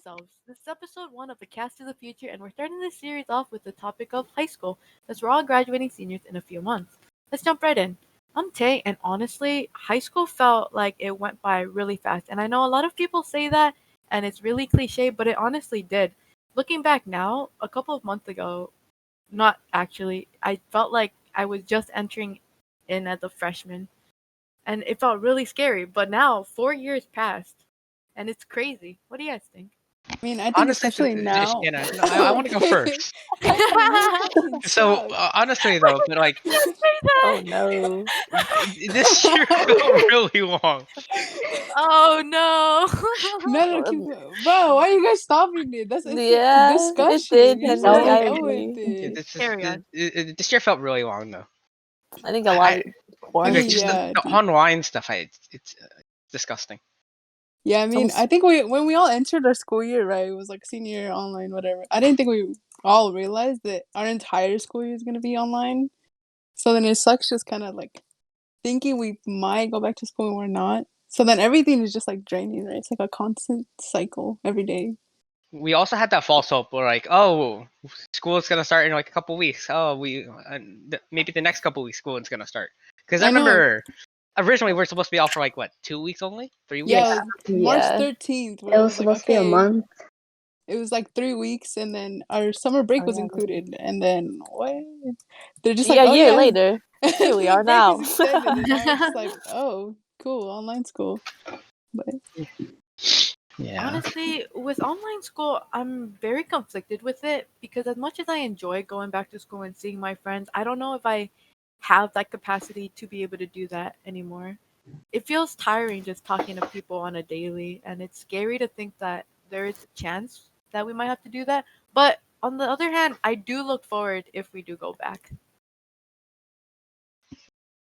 ourselves. This is episode one of the Cast to the Future, and we're starting this series off with the topic of high school, as we're all graduating seniors in a few months. Let's jump right in. I'm Tay, and honestly, high school felt like it went by really fast. And I know a lot of people say that, and it's really cliche, but it honestly did. Looking back now, a couple of months ago, not actually, I felt like I was just entering in as a freshman, and it felt really scary. But now, 4 years passed, and it's crazy. What do you guys think? I mean, I think Honestly, especially now. no, I want to go first. You fucking So suck. honestly, though, but like Don't say Oh that. no. this year felt really long. Oh no. No, bro, why are you guys stopping it? It's a Yeah, it discussion. did, You're just Henry. gonna I go with agree. it. Carry on. This year felt really long, though. I think a lot I of I mean, like just quarantine. yeah, the online stuff. It's disgusting. yeah. I It's mean, almost, I think when we all entered our school year, right? It was like senior year online, whatever. I didn't think we all realized that our entire school year is gonna be online. So then it sucks, just kind of like thinking we might go back to school and we're not. So then everything is just like draining, right? It's like a constant cycle every day. We also had that false hope. We're like, oh, school is gonna start in like a couple weeks. Oh, maybe the next couple weeks school is gonna start. Because I I know. remember originally we are supposed to be off for like what, 2 weeks only, 3 weeks. Yeah, it was March yeah. 13th. Where It it was was like, supposed to be a okay, month. it was like 3 weeks, and then our summer break Oh, was yeah. included. And then what? They're just Yeah, like, a oh year yeah, later. Here we the are break now. is extended, and now it's just like, oh, cool, online school. But Yeah. Honestly, with online school, I'm very conflicted with it because as much as I enjoy going back to school and seeing my friends, I don't know if I have that capacity to be able to do that anymore. It feels tiring just talking to people on a daily, and it's scary to think that there is a chance that we might have to do that. But on the other hand, I do look forward if we do go back.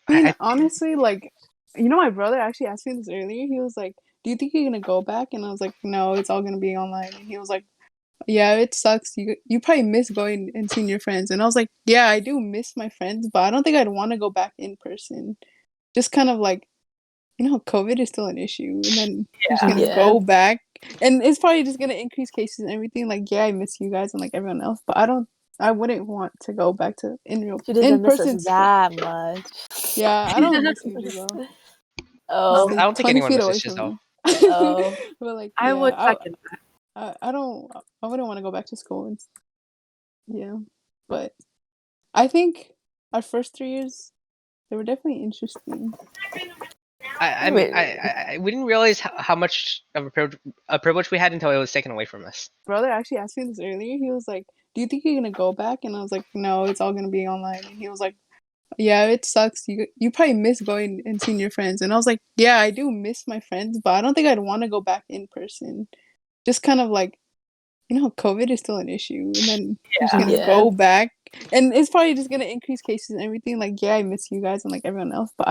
I mean, I, honestly, like, my brother actually asked me this earlier. He was like, "Do you think you're gonna go back?" And I was like, "No, it's all gonna be online." And he was like, "Yeah, it sucks. You probably miss going and seeing your friends." And I was like, "Yeah, I do miss my friends, but I don't think I'd want to go back in person. Just kind of like, COVID is still an issue, and then you're just gonna Yeah. go back, and it's probably just gonna increase cases and everything. Like, yeah, I miss you guys and like everyone else, but I wouldn't want to go back to She doesn't miss us in-person school. that much. Yeah, I don't miss you, Giselle. Oh, Stay I don't think 20 anyone feet misses away Giselle. from me. oh. But like, I would yeah, second that. I wouldn't want to go back to school. Yeah, but I think our first 3 years, they were definitely interesting. I mean, we didn't realize how much of a privilege we had until it was taken away from us. Brother actually asked me this earlier. He was like, "Do you think you're gonna go back?" And I was like, "No, it's all gonna be online." And he was like, "Yeah, it sucks. You probably miss going and seeing your friends." And I was like, "Yeah, I do miss my friends, but I don't think I'd want to go back in person. Just kind of like, COVID is still an issue, and then you're just gonna Yeah. go back, and it's probably just gonna increase cases and everything. Like, yeah, I miss you guys and like everyone else, but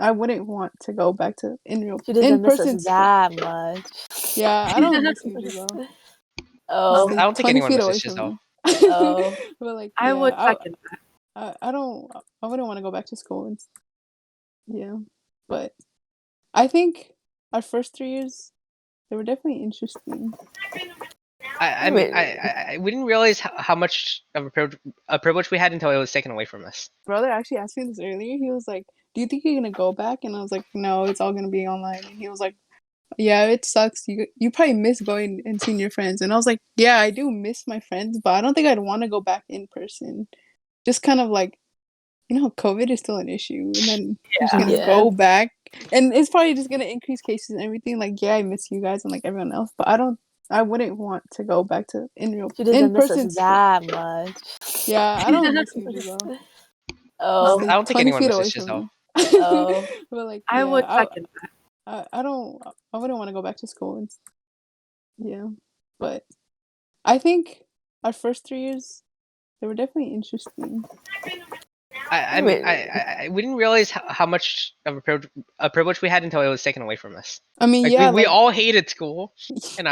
I wouldn't want to go back to She doesn't miss in-person us school. that much. Yeah, I don't miss you, Giselle. Oh, Stay I don't think 20 anyone feet misses away from Giselle. me. oh. But like, I would yeah, second that. I wouldn't want to go back to school. Yeah, but I think our first 3 years, they were definitely interesting. I mean, we didn't realize how much of a privilege we had until it was taken away from us. Brother actually asked me this earlier. He was like, "Do you think you're gonna go back?" And I was like, "No, it's all gonna be online." And he was like, "Yeah, it sucks. You probably miss going and seeing your friends." And I was like, "Yeah, I do miss my friends, but I don't think I'd want to go back in person. Just kind of like, COVID is still an issue, and then you're just gonna Yeah. go back, and it's probably just gonna increase cases and everything. Like, yeah, I miss you guys and like everyone else, but I wouldn't want to go back to She doesn't miss in-person us school. that much. Yeah, I don't miss you, Giselle. Oh, Stay I don't think 20 anyone feet misses away from Giselle. me. oh. But like, I would yeah, second that. I wouldn't want to go back to school. Yeah, but I think our first 3 years, they were definitely interesting. I mean, we didn't realize how much of a privilege we had until it was taken away from us. I mean, Like, yeah, we like, all hated school, and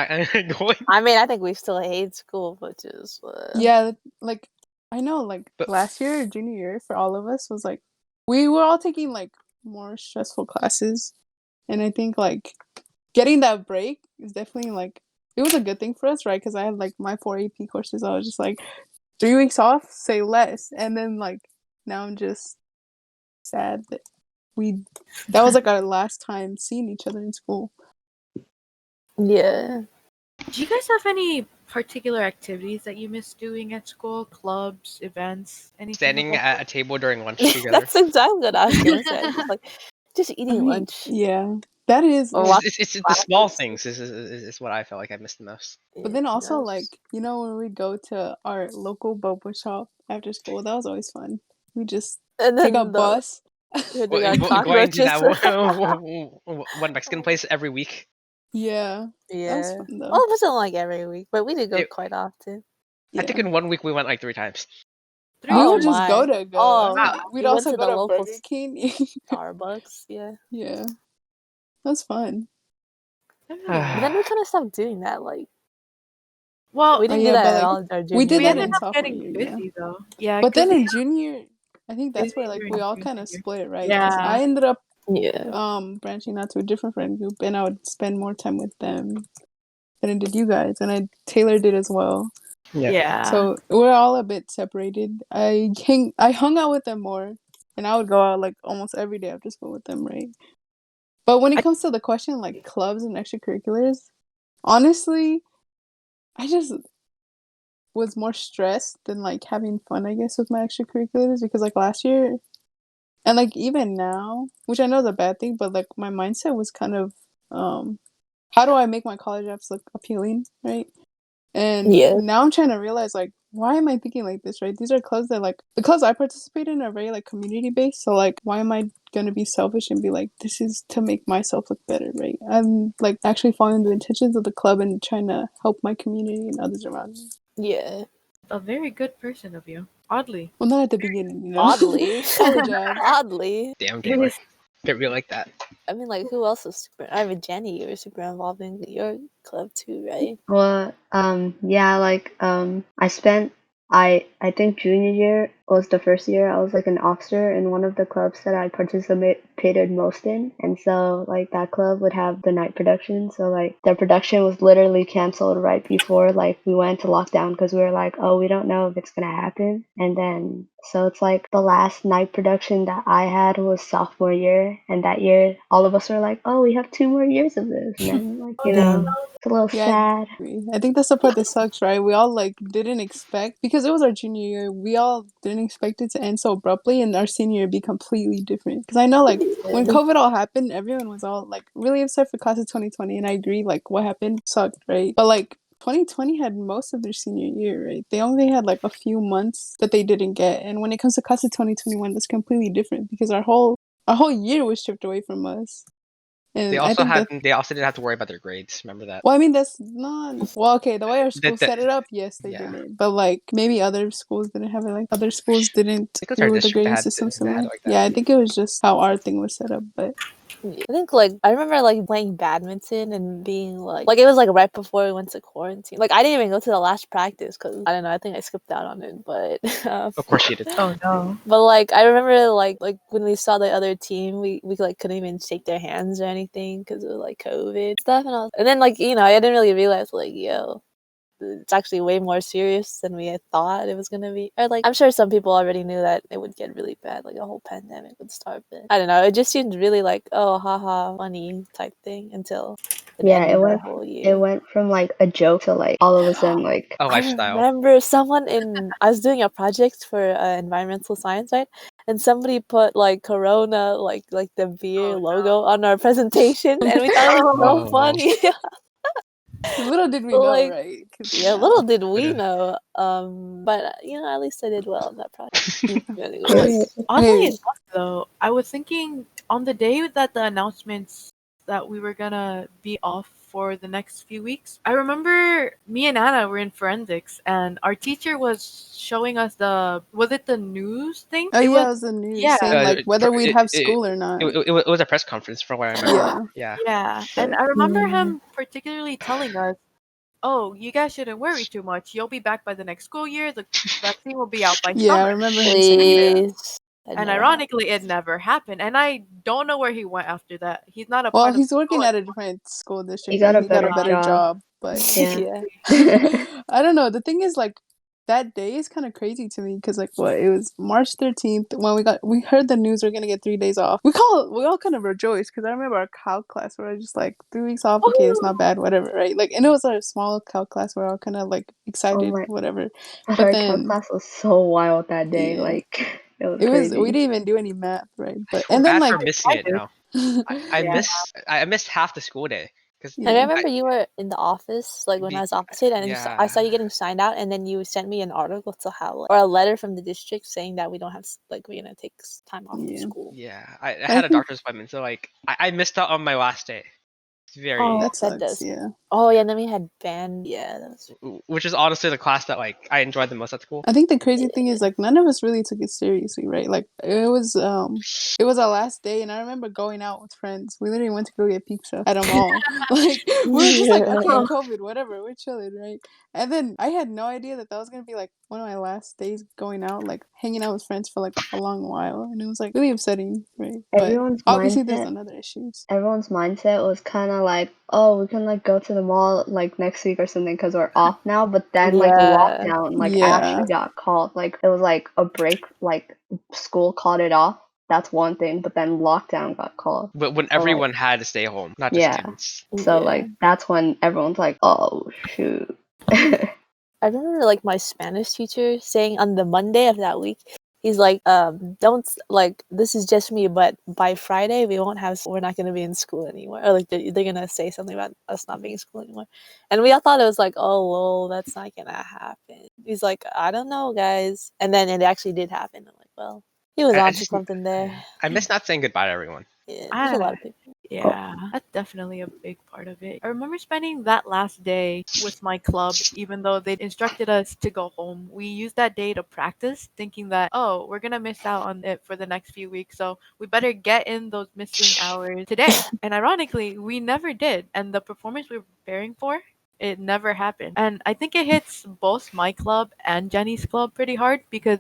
going. I mean, I think we still hate school, but just yeah, like I know, like But- last year, junior year, for all of us was like we were all taking like more stressful classes, and I think like getting that break is definitely like it was a good thing for us, right? Because I had like my 4 AP courses. I was just like 3 weeks off, say less, and then like now I'm just sad that that was like our last time seeing each other in school. Yeah. Do you guys have any particular activities that you miss doing at school? Clubs, events, anything? Standing of that at a table during lunch together. That's exactly what I was gonna say. Just I eating mean, lunch. yeah, that is. Or Like, watch It's the small classes. things is what I felt like I missed the most. but then also that was- like when we'd go to our local boba shop after school, that was always fun. We just and take a then bus. they Well, got going to cockroaches. that one Mexican place every week. Yeah, that was Yeah. fun though. Well, it wasn't like every week, but we did go It- quite often. I think Yeah. in 1 week we went like 3 times. Three We Oh would just go my. to go. Oh, Wow. We'd we went also to go the to local Burger King. Starbucks. Yeah. Yeah, that's fun. But then we kind of stopped doing that. Well, We didn't do yeah, that but, at like, all our we junior did we that year. ended in up sophomore getting year, yeah. busy though. Yeah, But then 'cause in junior, I think that's where busy like we during all junior kind of year. split, right? 'Cause Yeah. I ended up Yeah. branching out to a different friend group, and I would spend more time with them than I did you guys, and Taylor did as well. Yeah. So we're all a bit separated. I hung out with them more, and I would go out like almost every day after school with them, right? But when it comes to the question like clubs and extracurriculars, honestly, I just was more stressed than like having fun, I guess, with my extracurriculars because like last year and like even now, which I know is a bad thing, but like my mindset was kind of how do I make my college apps look appealing, right? And Yeah. now I'm trying to realize like why am I thinking like this, right? These are clubs that like the clubs I participate in are very like community based. So like why am I gonna be selfish and be like this is to make myself look better, right? I'm like actually following the intentions of the club and trying to help my community and others around me. Yeah. A very good person of you. Oddly. Well, not at the beginning, you know. Oddly. College apps. Oddly. Damn, Taylor. Get real like that. I mean, who else is super? I mean, Jenny, you were super involved in your club too, right? Well, yeah, I think junior year was the first year I was like an officer in one of the clubs that I participated most in, and so like that club would have the night production, so like the production was literally canceled right before like we went to lockdown because we were like, oh, we don't know if it's gonna happen, and then so it's like the last night production that I had was sophomore year, and that year all of us were like, oh, we have 2 more years of this, and then like it's a little Yeah, sad. I think that's the part that sucks, right? We all like didn't expect because it was our junior year. We all didn't expect it to end so abruptly, and our senior year be completely different. Because I know, like when Yeah. COVID all happened, everyone was all like really upset for class of 2020, and I agree. Like what happened sucked, right? But like 2020 had most of their senior year, right? They only had like a few months that they didn't get, and when it comes to class of 2021, that's completely different because our whole year was stripped away from us. They And I also think that they also didn't have to worry about their grades. Remember that? well, I mean, that's not well. Okay, the way our school That- that- set it up, yes, they yeah. didn't. But like, maybe other schools didn't have it. Like other schools didn't I think it was our do the district grading that system had similar. it like that. Yeah, I think it was just how our thing was set up. But I think I remember playing badminton and being like it was right before we went to quarantine. I didn't even go to the last practice because I don't know. I think I skipped out on it, but Of course you did. Oh no. but I remember when we saw the other team, we couldn't even shake their hands or anything because of COVID stuff, and then I didn't really realize yo, it's actually way more serious than we had thought it was gonna be. Or I'm sure some people already knew that it would get really bad, a whole pandemic would start. But I don't know, it just seemed really oh haha funny type thing until it Yeah, ended it the went whole it year. went from like a joke to like all of a sudden like A I lifestyle. remember someone I was doing a project for environmental science, right? And somebody put Corona, the beer Oh, logo on our presentation, and we thought it was so Oh. funny. little did we know, Like, right? 'Cause, Yeah, little did we Yeah. know. But at least I did well in that project. Yeah. Anyways. Oddly Hey. enough, though, I was thinking on the day that the announcements that we were gonna be off for the next few weeks, I remember me and Anna were in forensics, and our teacher was showing us was it the news thing? Oh It yeah, it was, was the news yeah, saying like whether we'd have school or not. It was a press conference from what I remember. Yeah. yeah. And I remember him particularly telling us, "Oh, you guys shouldn't worry too much. You'll be back by the next school year. The vaccine will be out by Yeah, I summer." remember him saying that. Please. That And never ironically, it never happened. And I don't know where he went after that. He's not a Well, part of he's the working school at a anymore. different school he district. got Right? a He got a better better job. job. But Yeah. I don't know. The thing is, like, that day is kind of crazy to me because, like, what it was March 13th when we heard the news we're gonna get 3 days off. We all kind of rejoiced because I remember our calc class where I just like 3 weeks off. Okay, it's not bad, whatever, right? Like, and it was a small calc class where I was kind of like Oh excited, my! whatever. But But our calc then, class was so wild that day. yeah, Like it was we crazy. didn't even do any math, right? I But feel and then bad for like, missing it now. I Yeah. missed half the school day because I yeah, remember you were in the office, like when I was opposite, and I saw you getting signed out, and then you sent me an article to how, like, or a letter from the district saying that we don't have, like, we're gonna take time off from yeah. school. I I had a think doctor's appointment, so like I missed out on my last day. It's very, Oh, that that sucks. does. Yeah. Oh yeah, and then we had band. Yeah, that was. which is honestly the class that like I enjoyed the most at school. I think the crazy thing is like none of us really took it seriously, right? Like it was our last day and I remember going out with friends. We literally went to go get pizza at a mall. Like we were just like, okay, COVID, whatever, we're chilling, right? And then I had no idea that was gonna be like one of my last days going out, like hanging out with friends for like a long while, and it was like really upsetting, right? But Everyone's obviously there's mindset other issues. everyone's mindset was kind of like, oh, we can like go to the mall like next week or something because we're off now. But then like Yeah. lockdown like Yeah. actually got called. Like it was like a break. Like school called it off. That's one thing. But then lockdown got called. But when So like everyone had to stay home, not just yeah. students. So Yeah. like that's when everyone's like, oh shoot. I remember like my Spanish teacher saying on the Monday of that week, he's like, don't like this is just me, but by Friday we're not gonna be in school anymore. Or like they're gonna say something about us not being in school anymore. And we all thought it was like, oh lol, that's not gonna happen. He's like, I don't know, guys. And then it actually did happen. I'm like, well, he was I onto just something there. I miss not saying goodbye to everyone. Yeah, there's a lot of people. Yeah, that's definitely a big part of it. I remember spending that last day with my club, even though they instructed us to go home. We used that day to practice, thinking that, oh, we're gonna miss out on it for the next few weeks, so we better get in those missing hours today. And ironically, we never did. And the performance we were preparing for, it never happened. And I think it hits both my club and Jenny's club pretty hard because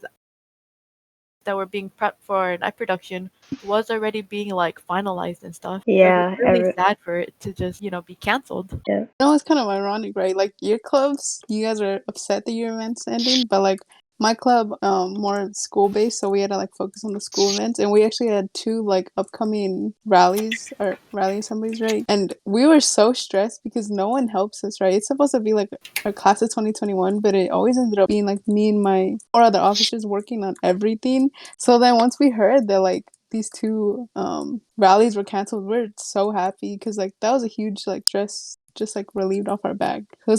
that were being prepped for night production was already being like finalized and stuff. So it was Yeah. really sad for it to just, be canceled. Yeah. No, it's kind of ironic, right? Like your clubs, you guys are upset that your event's ending, but like my club, more school based, so we had to like focus on the school events, and we actually had two like upcoming rallies or rally assemblies, right? And we were so stressed because no one helps us, right? It's supposed to be like a class of 2021, but it always ended up being like me and my four other officers working on everything. So then once we heard that like these two rallies were canceled, we're so happy because like that was a huge like stress just like relieved off our back. So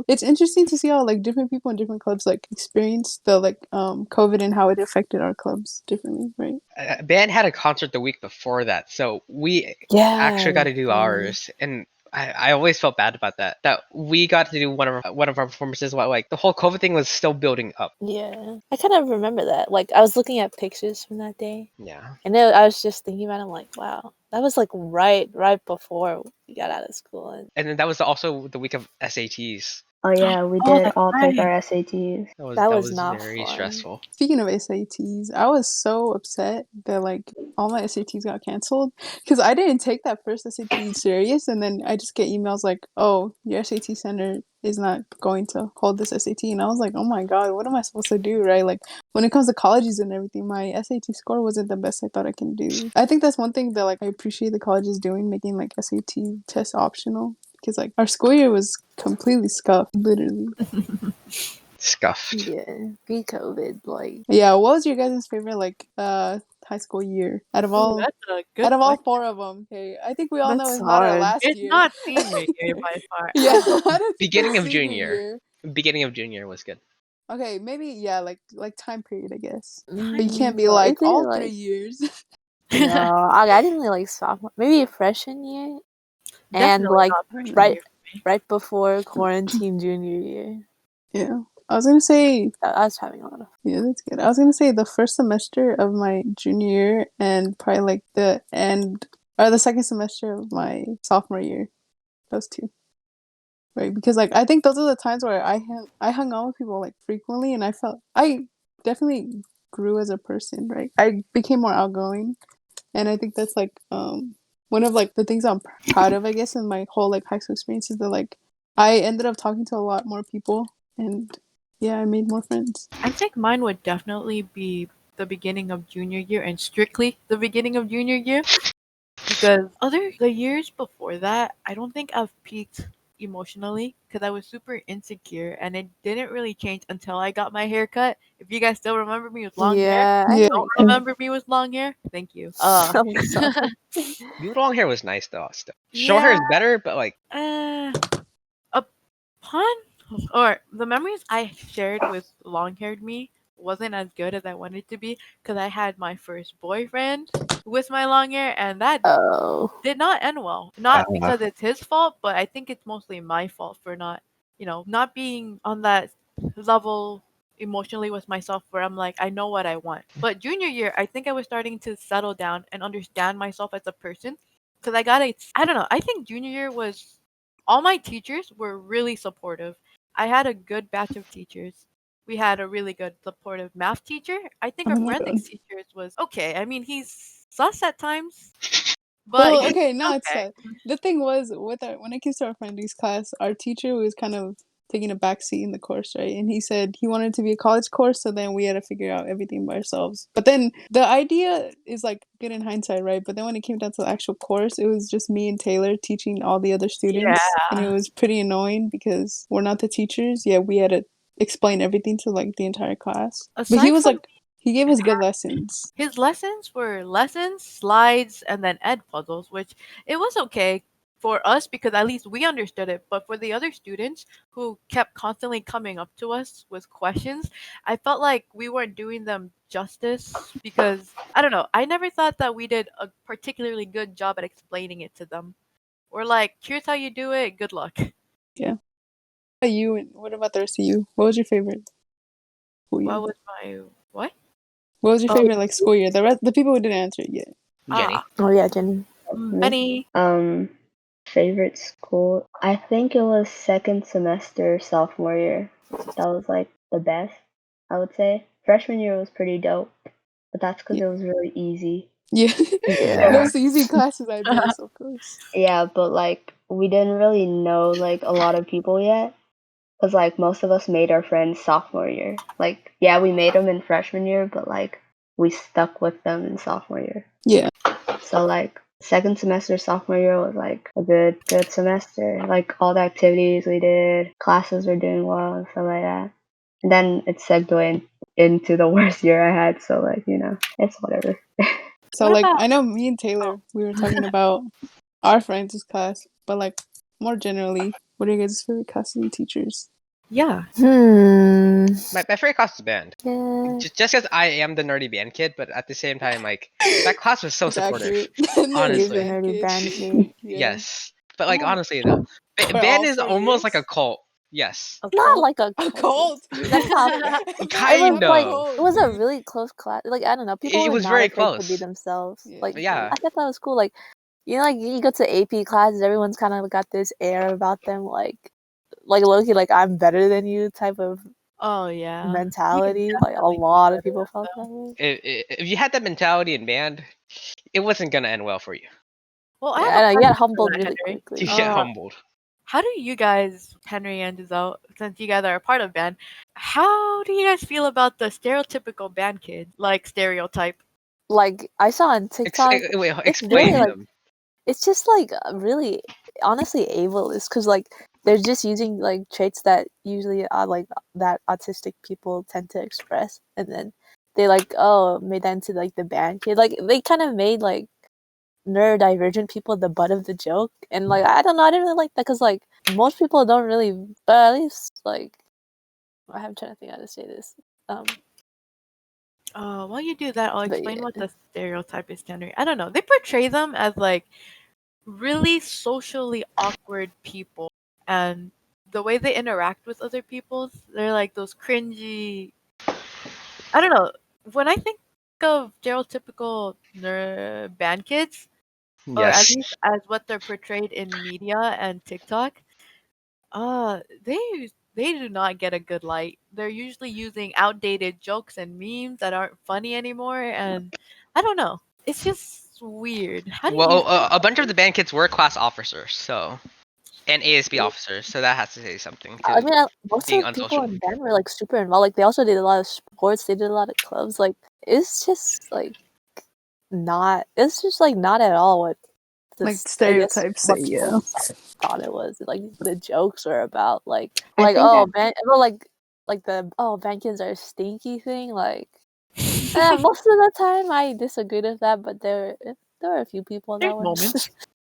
it's interesting to see how like different people in different clubs like experience the like COVID and how it affected our clubs differently, right? Band had a concert the week before that, so we Yeah. actually got to do ours, and I always felt bad about that. That we got to do one of our performances while like the whole COVID thing was still building up. Yeah. I kind of remember that. Like I was looking at pictures from that day. Yeah. And then I was just thinking about it, I'm like, wow, that was like right before we got out of school. And then that was also the week of SATs. Oh yeah, we Oh, did that's all take right. our SATs. That That was was not very fun. stressful. Speaking of SATs, I was so upset that like all my SATs got canceled because I didn't take that first SAT serious, and then I just get emails like, "Oh, your SAT center is not going to hold this SAT," and I was like, "Oh my god, what am I supposed to do?" Right? Like when it comes to colleges and everything, my SAT score wasn't the best I thought I can do. I think that's one thing that like I appreciate the colleges doing, making like SAT tests optional. Because like our school year was completely scuffed, literally. Scuffed. Yeah. Pre-COVID, like. Yeah, what was your guys' favorite like high school year out of Ooh, all that's a good out of all question. four of them? Okay, I think we all know That's it's not our hard. last It's year. not senior year by far. Yeah, I don't think Beginning it's of senior junior. year. Beginning of junior was good. Okay, maybe yeah, like time period, I guess. Time But you can't be Well, like it's either, all like 3 years. no, I didn't really like sophomore, maybe freshman year, and Definitely like not freshman right year for me. right before quarantine junior year. Yeah, I was gonna say I was having a lot of. yeah, that's good. I was gonna say the first semester of my junior year and probably like the end or the second semester of my sophomore year. Those two. Right, because like I think those are the times where I hung out with people like frequently, and I felt I definitely grew as a person. Right, I became more outgoing, and I think that's like one of like the things I'm proud of, I guess, in my whole like high school experience is that like I ended up talking to a lot more people, and yeah, I made more friends. I think mine would definitely be the beginning of junior year and strictly the beginning of junior year because the years before that, I don't think I've peaked emotionally because I was super insecure and it didn't really change until I got my hair cut. If you guys still remember me with long hair, Yeah, I Yeah. don't think. remember me with long hair? Thank you. I'm sorry. You long hair was nice though. Still, short hair Yeah, is better, but like uh, upon or the memories I shared with long-haired me wasn't as good as I wanted to be because I had my first boyfriend with my long hair and that Oh. did not end well. Uh, Not because it's his fault, but I think it's mostly my fault for not, not being on that level emotionally with myself where I'm like, I know what I want. But junior year, I think I was starting to settle down and understand myself as a person because I don't know, I think junior year was, all my teachers were really supportive. I had a good batch of teachers. We had a really good supportive math teacher. I think Oh our my god. forensics teachers was okay. I mean, he's sus at times, but Well, he's okay, no, it's okay. the thing was with when it came to our forensics class, our teacher was kind of taking a back seat in the course, right? And he said he wanted it to be a college course, so then we had to figure out everything by ourselves. But then the idea is like good in hindsight, right? But then when it came down to the actual course, it was just me and Taylor teaching all the other students, and it Yeah. was pretty annoying because we're not the teachers. Yeah, we had to explain everything to like the entire class. But he Aside was from like he gave us good lessons. his lessons were lessons, slides, and then ed puzzles, which it was okay for us because at least we understood it. But for the other students who kept constantly coming up to us with questions, I felt like we weren't doing them justice because I don't know. I never thought that we did a particularly good job at explaining it to them. We're like, here's how you do it. Good luck. Yeah. What about you and what about the rest of you? What was your favorite school year? What was my what? What was your Oh, favorite like school year? The people who didn't answer it yet. Jenny. ah, Oh yeah, Jenny. Me? Benny. Favorite school? I think it was second semester sophomore year. That was like the best, I would say. Freshman year was pretty dope, but that's because Yeah. it was really easy. Yeah. Yeah. Those easy classes, I guess, of course. Yeah, but like we didn't really know like a lot of people yet, because like most of us made our friends sophomore year. Like yeah, we made them in freshman year, but like we stuck with them in sophomore year. Yeah. So like second semester sophomore year was like a good semester. Like all the activities we did, classes were doing well and stuff like that. And then it segued into the worst year I had, so like, it's whatever. So What like about I know me and Taylor, we were talking about our friends' class, but like more generally, what are your guys' favorite classes and teachers? yeah? My favorite class was band. Yeah. Just because I am the nerdy band kid, but at the same time, like that class was so It's supportive. accurate. He's Honestly. a Nerdy band nerdy kid. band kid. Yeah. Yes, but like Oh, honestly though, For band all is 4 almost like a years? cult. Yes, a Not cult? like a A cult. cult. You That's can't not. say that. It kind was Not a like of. cult, it was a dude. really close class. Like I don't know, people It were was not very afraid to be close. themselves. Yeah. Like Yeah, I thought that was cool. Like like you go to AP classes, everyone's kind of got this air about them, like low-key, like I'm better than you type of Oh yeah. You can mentality. Like a definitely feel lot of better people at felt them. that way. if you had that mentality in band, it wasn't gonna end well for you. Well, I Yeah, have I a know you got question for humbled that, really Henry. You quickly. get humbled. How do you guys, Henry and Giselle, since you guys are a part of band, how do you guys feel about the stereotypical band kid, like stereotype? Like I saw on TikTok, Wait, it's very explain like them. it's just like really honestly ableist because like they're just using like traits that usually are like that autistic people tend to express, and then they like made that into like the band kid. Like they kind of made like neurodivergent people the butt of the joke, and like I don't know, I didn't really like that because like most people don't really, but at least like I'm trying to think how to say this. While you do that, I'll But explain what yeah, the stereotype is, Henry. I don't know. They portray them as like really socially awkward people, and the way they interact with other people, they're like those cringy. I don't know. When I think of stereotypical band kids, or at Yes. least as what they're portrayed in media and TikTok, they do not get a good light. They're usually using outdated jokes and memes that aren't funny anymore, and I don't know. It's just weird. How do you Well, feel a about bunch of it? the band kids were class officers, so and ASB officers, so that has to say something I to mean, most being of the people unsocial. in band were like super involved. Like they also did a lot of sports. They did a lot of clubs. Like it's just like not. It's just like not at all what Like this. I guess stereotypes say, what yeah. people thought it was. Like the jokes were about. Like I think oh that band. Well, like the Bankins are stinky thing. Like most of the time I disagreed with that, but there were a few people that There's were. moments.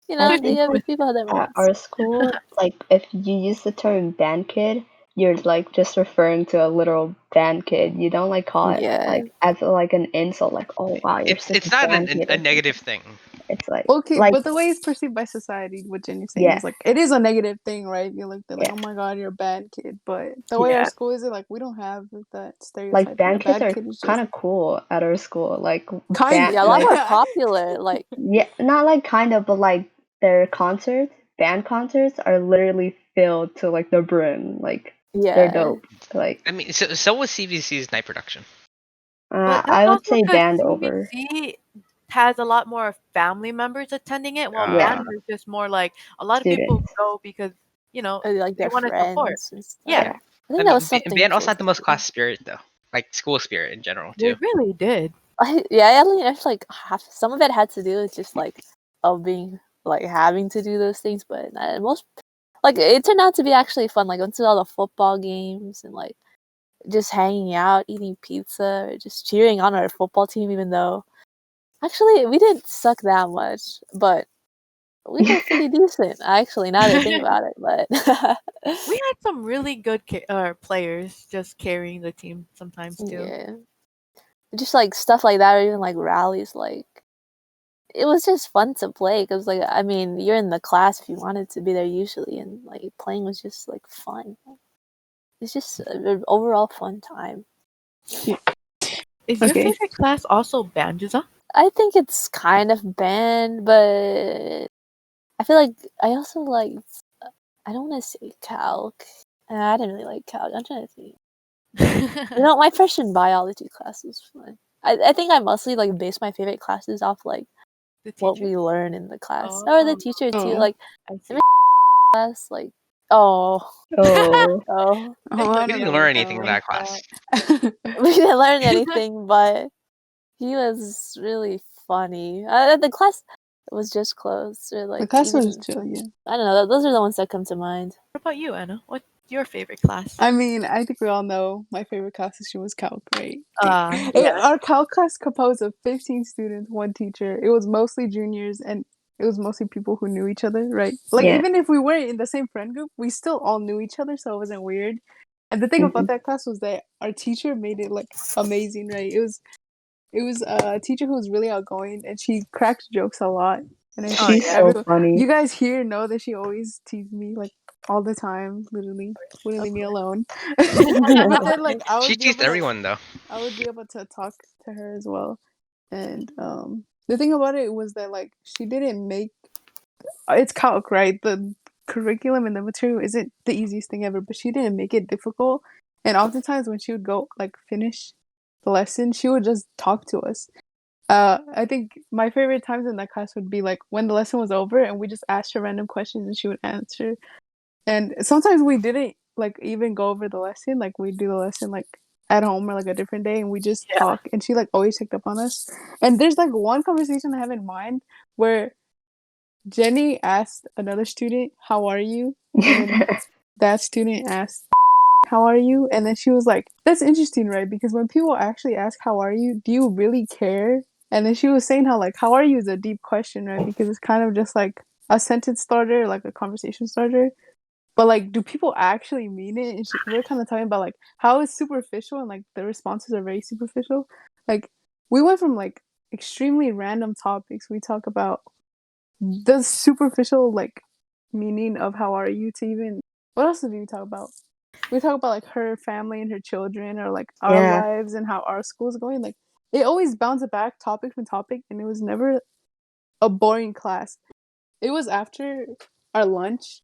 You I know, think there were like people that were. at our school, like if you use the term band kid, you're like just referring to a literal band kid. You don't like call it Yeah. like as like an insult, like oh wow, you're such It's a not band kid a or negative something. thing. It's like Okay, but the way it's perceived by society, what Jenny's saying yeah, is like it is a negative thing, right? They're like, yeah. oh my god, you're a bad kid. But the way our Yeah. school is, like we don't have that Like stereotype. A band kids bad are kid is kind just of cool at our school. Like kind band, of Yeah, a lot like more popular. Like yeah, not like kind of, but like their concerts, band concerts are literally filled to like the brim. Like they're yeah. dope. Like I mean, so was CVC's night production. But that's I would also say because band over. CBC has a lot more family members attending it, while Yeah, band is just more like a lot of people students. go because Like they their want to support. friends and stuff. Yeah, Yeah. I think that was something Band also to had the most class spirit though, like school spirit in general they too. really did. yeah, I mean, I feel like some of it had to do with just like being like having to do those things, but most like it turned out to be actually fun. Like went to all the football games and like just hanging out, eating pizza, or just cheering on our football team, even though actually we didn't suck that much, but we were pretty decent actually. Now that I think about it, but We had some really good players just carrying the team sometimes too. yeah, just like stuff like that, or even like rallies, like. It was just fun to play because, like, I mean, you're in the class if you wanted to be there usually, and like playing was just like fun. It's just an overall fun time. Is your Okay. favorite class also Banjuza? I think it's kind of banned, but I feel like I also like. I don't want to say calc. I didn't really like calc. I'm trying to think. You know, my freshman biology class was fun. I think I mostly like base my favorite classes off like The what teacher? we learn in the class or the Oh, teacher too. Oh. Like I see. class, like oh. Oh, Oh, I We don't didn't know learn about that anything in one. that class. We didn't learn anything, but he was really funny. The class was just closed, or The like class even was chill, yeah. I don't know. Those are the ones that come to mind. What about you, Anna? What's your favorite class? I mean, I think we all know my favorite class section was calc, right? Yeah. Our calc class composed of 15 students, one teacher. It was mostly juniors, and it was mostly people who knew each other, right? Like, yeah. even if we weren't in the same friend group, we still all knew each other, so it wasn't weird. And the thing about that class was that our teacher made it, like, amazing, right? It was a teacher who was really outgoing, and she cracked jokes a lot. And then Oh, She's yeah. so funny. you guys here know that she always teased me, like, all the time, literally. Wouldn't leave me alone. But then, like, She teased everyone though. I would be able to talk to her as well. And the thing about it was that, like, she didn't make it's calc, right? The curriculum and the material isn't the easiest thing ever, but she didn't make it difficult. And oftentimes when she would go like finish the lesson, she would just talk to us. I think my favorite times in that class would be like when the lesson was over and we just asked her random questions and she would answer. And sometimes we didn't like even go over the lesson, like we do the lesson like at home or like a different day and we just Yeah. talk and she like always checked up on us. And there's like one conversation I have in mind where Jenny asked another student, "How are you?" And that student asked, "How are you?" And then she was like, "That's interesting, right? Because when people actually ask, "How are you?" do you really care? And then she was saying how like, "How are you?" is a deep question, right? Because it's kind of just like a sentence starter, like a conversation starter. But like, do people actually mean it? And we're kind of talking about like how it's superficial and like the responses are very superficial. Like, we went from like extremely random topics. We talk about the superficial like meaning of how are you to even what else did we talk about? We talk about like her family and her children or like our yeah. lives and how our school's going. Like it always bounced back topic from topic and it was never a boring class. It was after our lunch.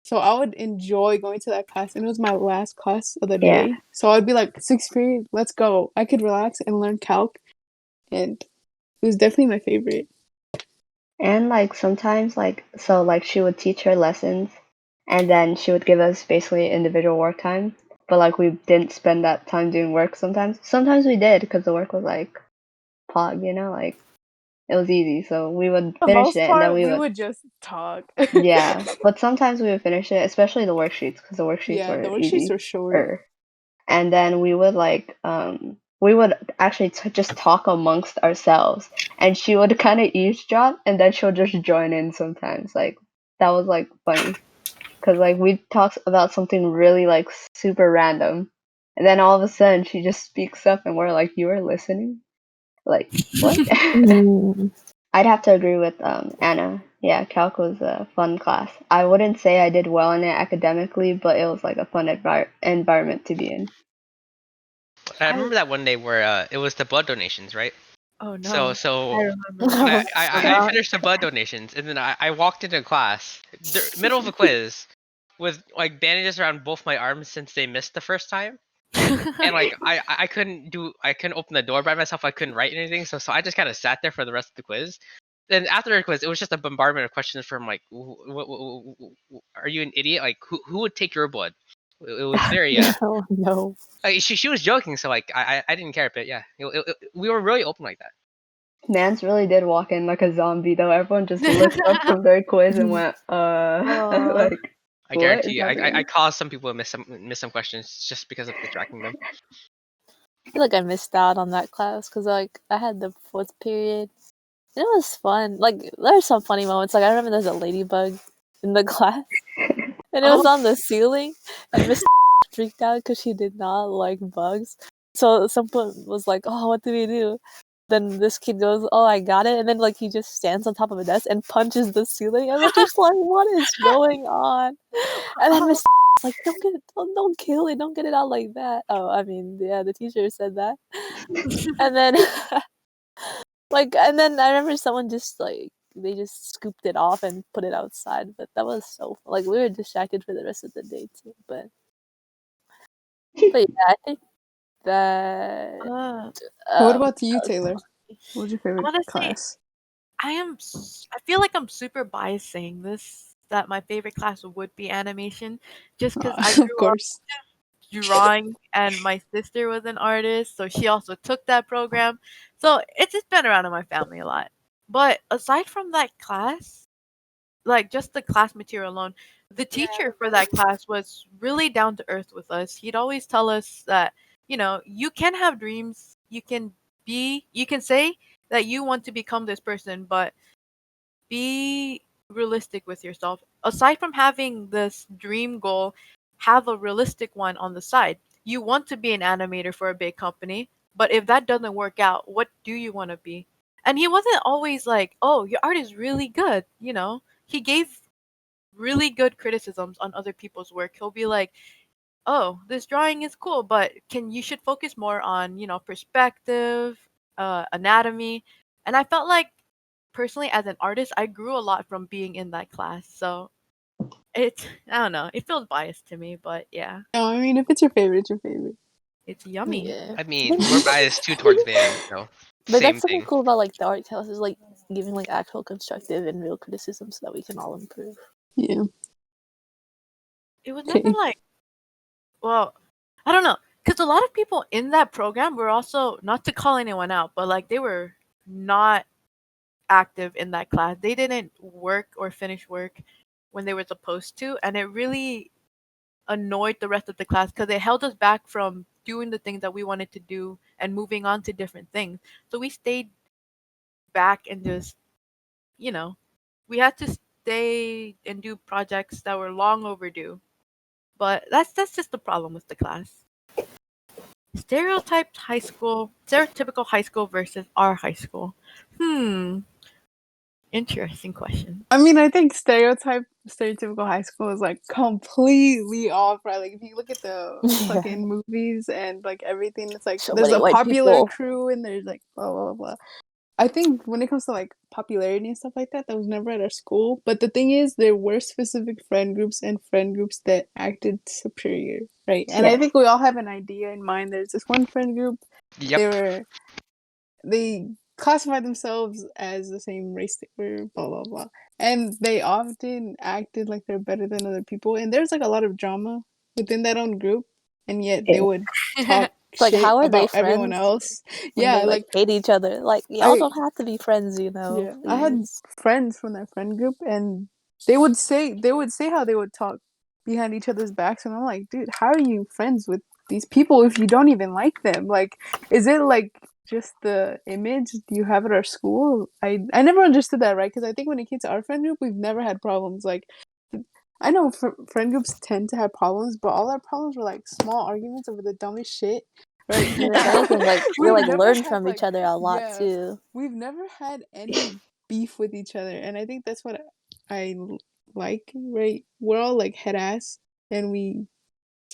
So I would enjoy going to that class and it was my last class of the Yeah. day. So I'd be like, sixth period, let's go. I could relax and learn calc and it was definitely my favorite. And like sometimes like so like she would teach her lessons and then she would give us basically individual work time. But like we didn't spend that time doing work sometimes. Sometimes we did because the work was like pog, like it was easy. So we would For the finish most it and then part, we we would would just talk. yeah. But sometimes we would finish it, especially the worksheets because the worksheets Yeah, the were worksheets easy. were short. And then we would we would actually just talk amongst ourselves, and she would kind of eavesdrop, and then she'll just join in sometimes. Like that was like funny because like we talk about something really like super random, and then all of a sudden she just speaks up, and we're like, "You were listening? Like what?" Mm. I'd have to agree with Anna. Yeah, calc was a fun class. I wouldn't say I did well in it academically, but it was like a fun environment to be in. I remember that one day where it was the blood donations, right? Oh So no. so I remember that. I finished the blood donations, and then I walked into class, middle of a quiz, with like bandages around both my arms since they missed the first time, and like I couldn't open the door by myself. I couldn't write anything, so I just kind of sat there for the rest of the quiz. Then after the quiz, it was just a bombardment of questions from like, "Are you an idiot? Like, who would take your blood?" It was very No, no. she was joking, so like I didn't care, but yeah, we were really open like that. Mans really did walk in like a zombie though. Everyone just looked up from their quiz and went, like I what guarantee is you, I happening? caused some people to miss some questions just because of distracting them. I feel like I missed out on that class because like I had the fourth period. It was fun. Like there's some funny moments. Like I remember there's a ladybug in the class, and it was Oh. on the ceiling, and Miss freaked out because she did not like bugs. So someone was like, "Oh, what do we do?" Then this kid goes, "Oh, I got it," and then like he just stands on top of a desk and punches the ceiling, and we're just like, "What is going on?" And then Miss like, don't kill it, don't get it out like that. Oh, I mean, yeah, the teacher said that, and then and then I remember someone just like they just scooped it off and put it outside, but that was so like we were distracted for the rest of the day too. But yeah, I think that Uh, What um, about you, that was Taylor? What was your favorite honestly, class? I feel like I'm super biased saying this, that my favorite class would be animation, just because I Of grew up course. drawing and my sister was an artist, so she also took that program. So it's just been around in my family a lot. But aside from that class, like just the class material alone, the teacher for that class was really down to earth with us. He'd always tell us that, you can have dreams, you can say that you want to become this person, but be realistic with yourself. Aside from having this dream goal, have a realistic one on the side. You want to be an animator for a big company, but if that doesn't work out, what do you want to be? And he wasn't always like, "Oh, your art is really good," He gave really good criticisms on other people's work. He'll be like, "Oh, this drawing is cool, but you should focus more on, perspective, anatomy." And I felt like personally as an artist, I grew a lot from being in that class. So I don't know, it feels biased to me, but yeah, No, I mean, if it's your favorite, it's your favorite. it's yummy. yeah. I mean, we're biased too towards Van, so But same that's something thing. cool about like the art classes, like giving like actual constructive and real criticism so that we can all improve. Yeah. It was never Okay. like, well, I don't know, because a lot of people in that program were also, not to call anyone out, but like they were not active in that class. They didn't work or finish work when they were supposed to, and it really annoyed the rest of the class because it held us back from doing the things that we wanted to do and moving on to different things. So we stayed back and just, you know, we had to stay and do projects that were long overdue. But that's just the problem with the class. Stereotypical high school versus our high school. Hmm, interesting question. I mean, I think stereotypical high school is like completely off, right? Like if you look at the Yeah. fucking movies and like everything, it's like So there's many a white popular people. crew and there's like blah blah blah. I think when it comes to like popularity and stuff like that, that was never at our school. But the thing is, there were specific friend groups and friend groups that acted superior, right? And I Yes. think we all have an idea in mind. There's this one friend group. Yep. They classify themselves as the same race they were, blah blah blah. And they often acted like they're better than other people. And there's like a lot of drama within that own group, and yet they Yeah. would talk It's like, shit how are they about everyone friends else. when Yeah, they like like hate each other? Like, y'all I don't have to be friends, you know. yeah, I had Please. friends from that friend group, and they would say how they would talk behind each other's backs, and I'm like, dude, how are you friends with these people if you don't even like them? Like, is it like just the image you have at our school? I never understood that, right? Because I think when it came to our friend group, we've never had problems. Like, I know friend groups tend to have problems, but all our problems were like small arguments over the dumbest shit, right? And if anything, like we We've like never learn had from each like other a lot yeah, too. we've never had any beef with each other, and I think that's what like, right? We're all like head ass, and we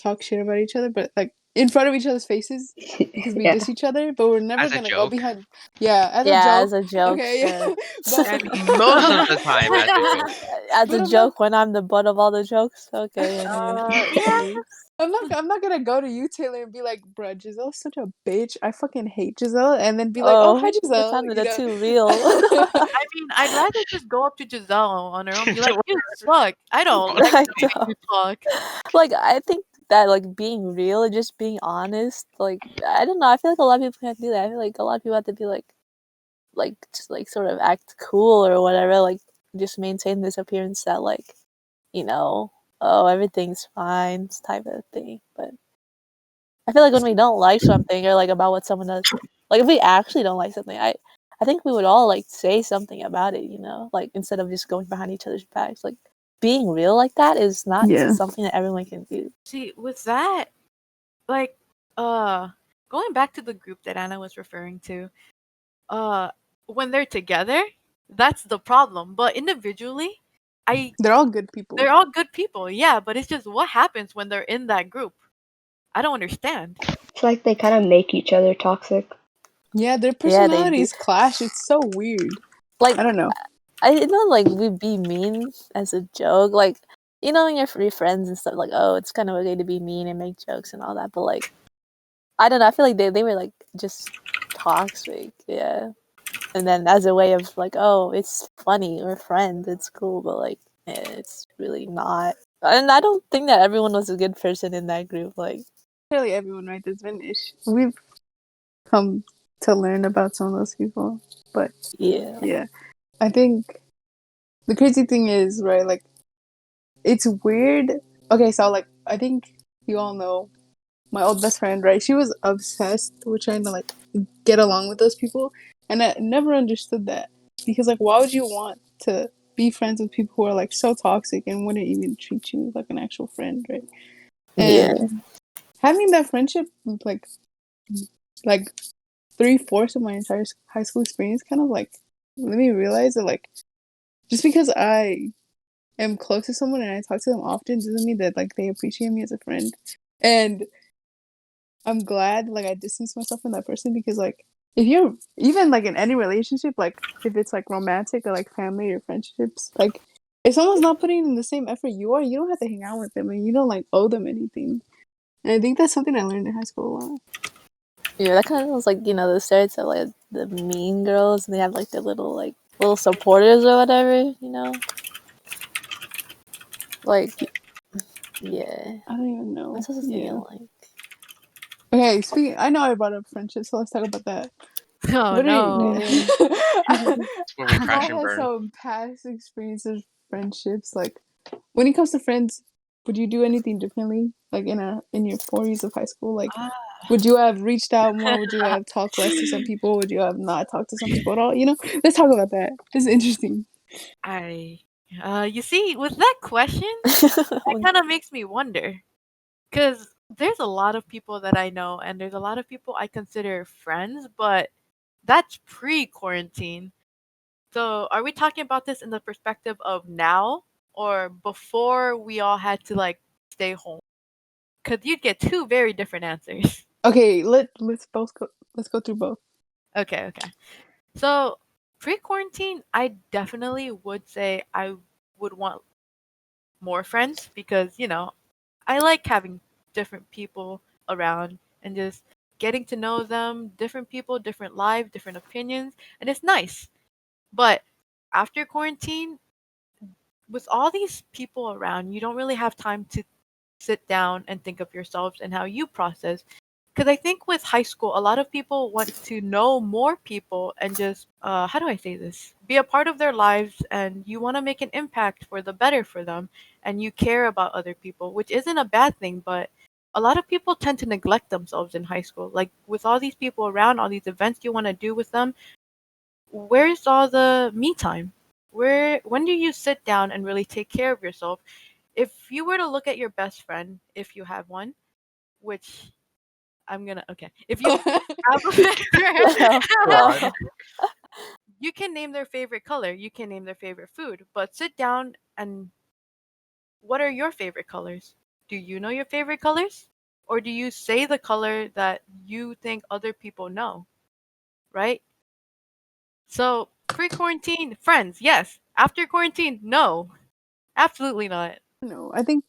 talk shit about each other, but like in front of each other's faces because we Yeah. diss each other, but we're never As a gonna go joke. behind. Yeah, as a Yeah, joke. as a joke, Okay, sure. but I mean, Most of the time, as a joke. As but a I'm not. joke when I'm the butt of all the jokes. Okay, anyway. yeah. I'm not gonna go to you, Taylor, and be like, bruh, Giselle's such a bitch. I fucking hate Giselle, and then be like, oh, hi, Oh, you're Giselle. sounding You it know. too real. I mean, I'd rather just go up to Giselle on her own, be like, "You suck. I don't like I the way don't. you talk." Like, I think that like being real and just being honest, like I don't know, I feel like a lot of people can't do that. I feel like a lot of people have to be like just like sort of act cool or whatever, like just maintain this appearance that like, you know, oh everything's fine type of thing. But I feel like when we don't like something or like about what someone does, like if we actually don't like something, I think we would all like say something about it, you know, like instead of just going behind each other's backs. Like being real like that is not Yeah. something that everyone can do. See, with that, like, going back to the group that Anna was referring to, uh, when they're together, that's the problem. But individually, I They're all good people. they're all good people, yeah. But it's just what happens when they're in that group. I don't understand. It's like they kind of make each other toxic. Yeah, their Yeah, they do. personalities clash. It's so weird. Like I don't know. I know, like we be mean as a joke, like you know, when you're free friends and stuff. Like, oh, it's kind of okay to be mean and make jokes and all that. But like, I don't know. I feel like they were like just toxic, yeah. And then as a way of like, oh, it's funny, we're friends, it's cool, but like, it's really not. And I don't think that everyone was a good person in that group. Like, Clearly, everyone, right? There's been issues. We've come to learn about some of those people, but yeah, yeah, I think the crazy thing is, right? Like, it's weird. Okay, so like, I think you all know my old best friend, right? She was obsessed with trying to like get along with those people, and I never understood that because like, why would you want to be friends with people who are like so toxic and wouldn't even treat you like an actual friend, right? yeah, And having that friendship, like like 3/4 of my entire high school experience, kind of like let me realize that like just because I am close to someone and I talk to them often doesn't mean that like they appreciate me as a friend. And I'm glad like I distanced myself from that person because like if you're even like in any relationship, like if it's like romantic or like family or friendships, like if someone's not putting in the same effort you are, you don't have to hang out with them and you don't like owe them anything. And I think that's something I learned in high school a lot. yeah. That kind of was like, you know, the stereotype like the mean girls, and they have like their little supporters or whatever, you know. Like, yeah, I don't even know. that's what I was thinking. Yeah. Like, Okay, speaking I know I brought up friendship, so let's talk about that. Oh What are no. you It's where we crash I and had burn. some past experiences friendships. Like when it comes to friends, would you do anything differently? Like in your 4 years of high school? Like Ah. would you have reached out more? Would you have talked less to some people? Would you have not talked to some people at all? You know? Let's talk about that. It's interesting. I you see, with that question, that kind of makes me wonder. Because there's a lot of people that I know, and there's a lot of people I consider friends, but that's pre quarantine. So, are we talking about this in the perspective of now or before we all had to like stay home? Because you'd get two very different answers. Okay, let's go through both. Okay, okay. So, pre quarantine, I definitely would say I would want more friends because, I like having different people around and just getting to know them, different people, different lives, different opinions, and it's nice. But after quarantine, with all these people around, you don't really have time to sit down and think of yourselves and how you process. Because I think with high school, a lot of people want to know more people and just, how do I say this? Be a part of their lives, and you want to make an impact for the better for them, and you care about other people, which isn't a bad thing, but a lot of people tend to neglect themselves in high school. Like with all these people around, all these events you want to do with them, where's all the me time? When do you sit down and really take care of yourself? If you were to look at your best friend, if you have one, which I'm gonna okay. If you have Well, Broad. you can name their favorite color, you can name their favorite food, but sit down and what are your favorite colors? Do you know your favorite colors? Or do you say the color that you think other people know, right? So, pre-quarantine, friends, yes. After quarantine, no. Absolutely not. No, I think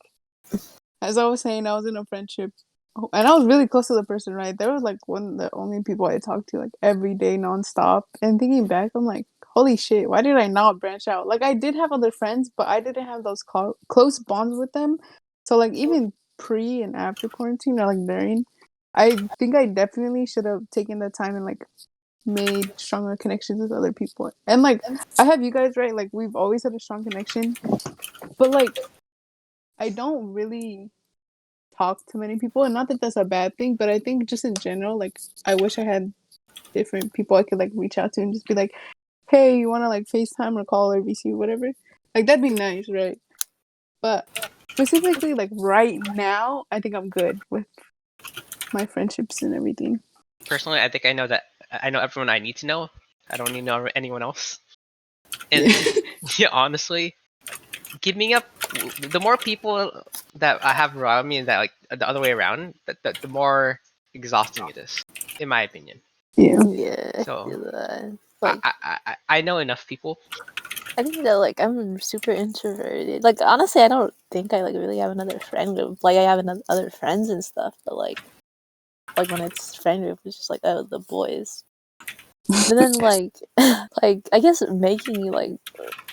as I was saying, I was in a friendship, and I was really close to the person. Right, they were like one of the only people I talked to like every day, nonstop. And thinking back, I'm like, holy shit, why did I not branch out? Like I did have other friends, but I didn't have those close bonds with them. So like even pre and after quarantine, or like during, I think I definitely should have taken the time and like made stronger connections with other people. And like I have you guys, right? Like we've always had a strong connection, but like I don't really talk to many people, and not that that's a bad thing, but I think just in general, like I wish I had different people I could like reach out to and just be like, hey, you want to like FaceTime or call or VC, whatever. Like that'd be nice, right? But specifically like right now, I think I'm good with my friendships and everything. Personally, I think I know everyone I need to know. I don't need to know anyone else. And Yeah. yeah, honestly, giving up the more people that I have around me, and that like the other way around, the more exhausting it is, in my opinion. Yeah. yeah, I So feel that. I Like, I know enough people. I think that like I'm super introverted. Like honestly, I don't think I like really have another friend group. Like I have other friends and stuff, but like when it's friend group, it's just like oh the boys. But then like like I guess making like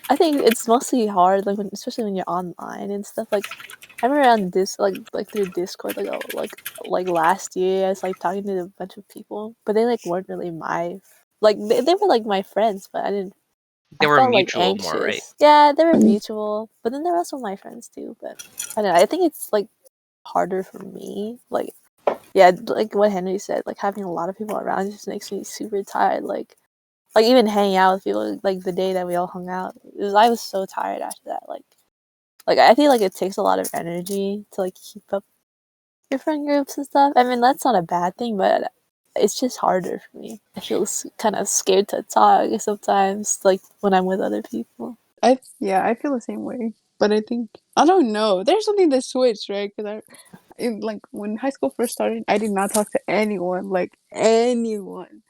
I think it's mostly hard like when especially when you're online and stuff. Like I remember on this like through Discord like last year I was like talking to a bunch of people, but they like weren't really my like they were like my friends, but They I were felt like mutual more, right? anxious. Yeah, they were mutual, but then they were also my friends too. But I don't know. I think it's like harder for me. Like yeah, like what Henry said, like having a lot of people around just makes me super tired. Like even hanging out with people, like the day that we all hung out, I was so tired after that. Like I feel like it takes a lot of energy to like keep up your friend groups and stuff. I mean that's not a bad thing, but it's just harder for me. I feel kind of scared to talk sometimes, like when I'm with other people. I feel the same way. But I think I don't know. There's something that switched, right? Because like when high school first started, I did not talk to anyone, like anyone.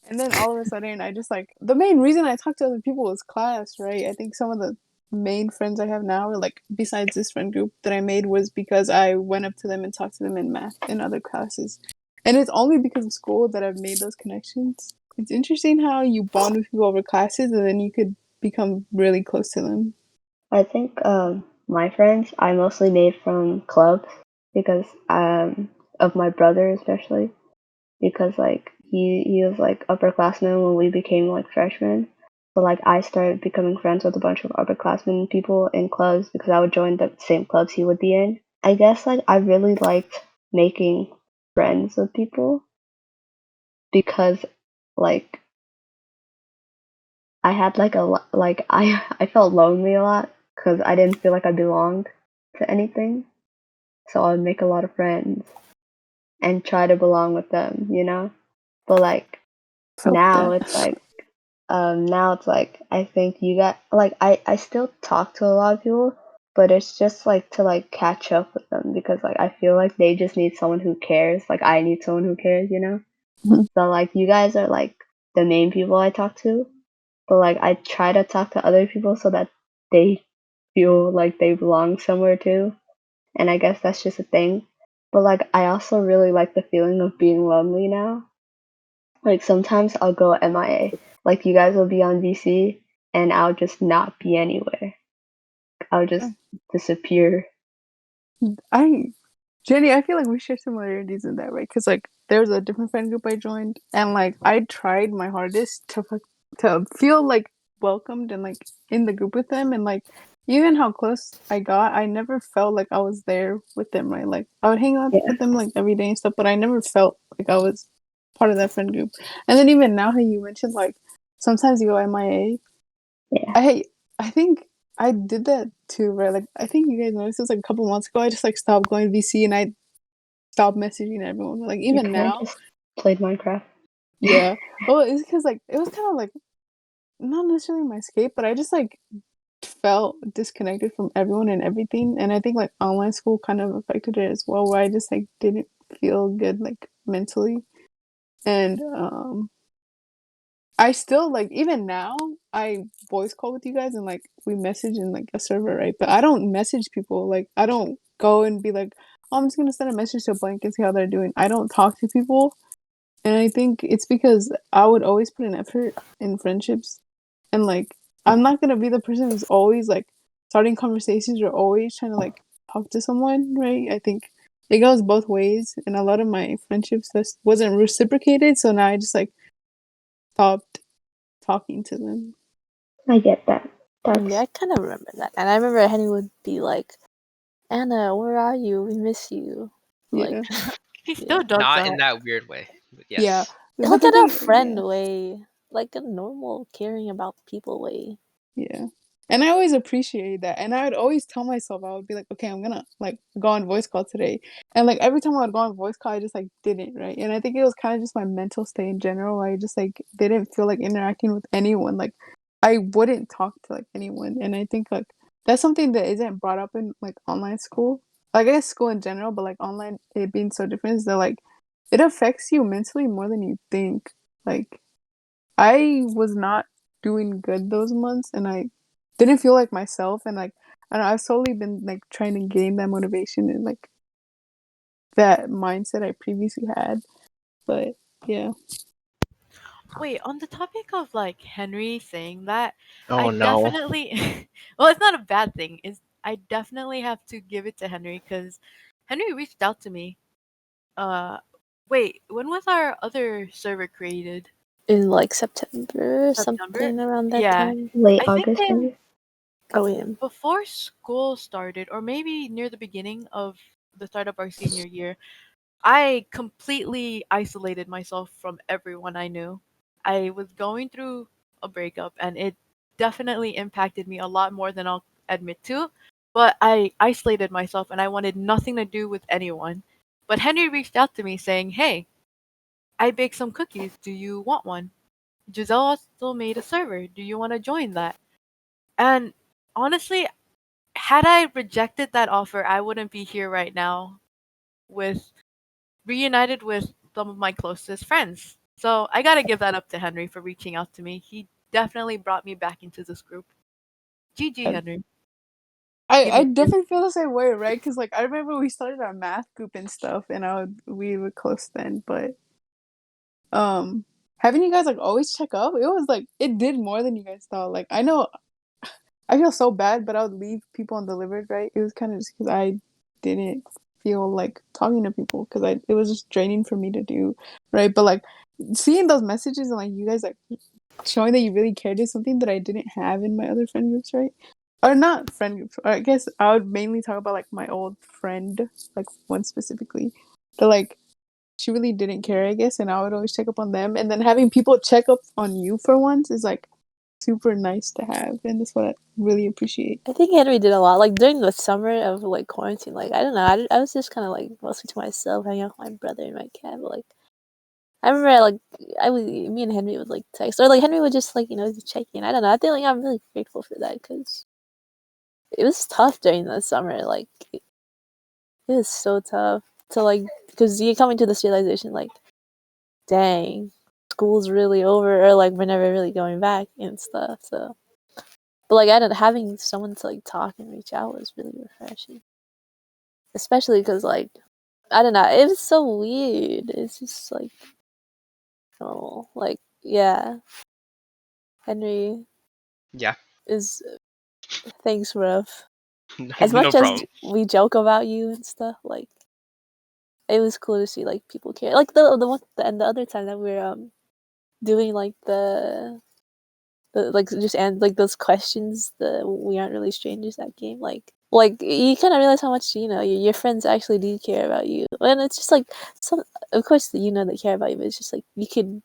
And then all of a sudden, I just like the main reason I talked to other people was class, right? I think some of the main friends I have now, or like besides this friend group that I made, was because I went up to them and talked to them in math and other classes. And it's only because of school that I've made those connections. It's interesting how you bond with people over classes and then you could become really close to them. I think my friends I mostly made from clubs because of my brother especially because like he was like upperclassmen when we became like freshmen. So like I started becoming friends with a bunch of upperclassmen people in clubs because I would join the same clubs he would be in. I guess like I really liked making friends with people because like I had like like I felt lonely a lot because I didn't feel like I belonged to anything. So I would make a lot of friends and try to belong with them, you know. But like Felt now that. it's like now it's like I think you got like I still talk to a lot of people, but it's just like to like catch up with them because like I feel like they just need someone who cares. Like I need someone who cares, you know. Mhm. So like you guys are like the main people I talk to, but like I try to talk to other people so that they feel like they belong somewhere too. And I guess that's just a thing. but like I also really like the feeling of being lonely now. Like sometimes I'll go MIA. Like you guys will be on VC and I'll just not be anywhere. I'll just disappear. I Jenny, I feel like we share similarities in that, right? Because like there was a different friend group I joined, and like I tried my hardest to feel like welcomed and like in the group with them, and like even how close I got, I never felt like I was there with them, right? Like I would hang out Yeah. with them like every day and stuff, but I never felt like I was part of that friend group. And then even now, how you mentioned like sometimes you go MIA, Yeah. I think I did that too, right? Like I think you guys noticed this like a couple months ago. I just like stopped going VC and I stopped messaging everyone. Like You even kind of now, just played Minecraft. yeah. Well, it's because like it was kind of like not necessarily my escape, but I just like felt disconnected from everyone and everything. And I think like online school kind of affected it as well, where I just like didn't feel good like mentally. And I still like even now I voice call with you guys and like we message in like a server, right? But I don't message people. Like I don't go and be like, oh, I'm just gonna send a message to a blank and see how they're doing. I don't talk to people. And I think it's because I would always put an effort in friendships. And like I'm not gonna be the person who's always like starting conversations or always trying to like talk to someone, right? I think it goes both ways and a lot of my friendships just wasn't reciprocated, so now I just like stopped talking to them. I get that. Yeah, That's I kind of remember that. And I remember Henry would be like, Anna, where are you? We miss you. Like, Yeah. He still yeah. does Not that. in that weird way, but Yeah. yes. But Like the in a thing, friend yeah. way. Like a normal caring about people way. Yeah. And I always appreciate that. And I would always tell myself, I would be like, okay, I'm gonna like go on voice call today. And like every time I would go on voice call, I just like didn't, right? And I think it was kind of just my mental state in general. I just like didn't feel like interacting with anyone. Like I wouldn't talk to like anyone. And I think like that's something that isn't brought up in like online school. Like I guess school in general, but like online it being so different is that like it affects you mentally more than you think. Like I was not doing good those months and I didn't feel like myself and like I don't know, I've slowly been like trying to gain that motivation and like that mindset I previously had. But yeah. Wait, on the topic of like Henry saying that, I Oh no. definitely well, it's not a bad thing. Is I definitely have to give it to Henry because Henry reached out to me. Uh, wait, when was our other server created? In like September, September? something around that Yeah, time. late I think August, maybe. Oh, yeah. before school started, or maybe near the beginning of the start of our senior year, I completely isolated myself from everyone I knew. I was going through a breakup and it definitely impacted me a lot more than I'll admit to. But I isolated myself and I wanted nothing to do with anyone. But Henry reached out to me saying, "Hey, I baked some cookies. Do you want one? Giselle also made a server. Do you want to join that?" And honestly, had I rejected that offer, I wouldn't be here right now with reunited with some of my closest friends. So I gotta give that up to Henry for reaching out to me. He definitely brought me back into this group. GG, I Henry. I You did. definitely feel the same way, right? Because like I remember we started our math group and stuff and we were close then, but um having you guys like always check up, it was like it did more than you guys thought. Like I know I feel so bad, but I would leave people undelivered, right? It was kind of just because I didn't feel like talking to people because it was just draining for me to do, right? But like seeing those messages and like you guys like showing that you really cared is something that I didn't have in my other friend groups, right? Or not friend groups. Or I guess I would mainly talk about like my old friend, like one specifically. But like she really didn't care, I guess, and I would always check up on them. And then having people check up on you for once is like super nice to have, and that's what I really appreciate. I think Henry did a lot. Like during the summer of like quarantine, like I don't know, I was just kind of like mostly to myself, hanging out with my brother and my cat. But like I remember, like me and Henry would like text, or like Henry would just like check in. I don't know. I think like I'm really grateful for that because it was tough during the summer. Like it was so tough to like because you come into this realization like, dang, school's really over, or like we're never really going back and stuff. So, but like I don't having someone to like talk and reach out was really refreshing, especially because like I don't know. It was so weird. It's just like, oh, like yeah. Henry Yeah. is thanks, rough. As No much as problem. we joke about you and stuff, like it was cool to see like people care. Like the one and the other time that we were doing like the like just and like those questions, the we aren't really strangers that game, like you kind of realize how much your friends actually do care about you, and it's just like some of course they care about you, but it's just like you could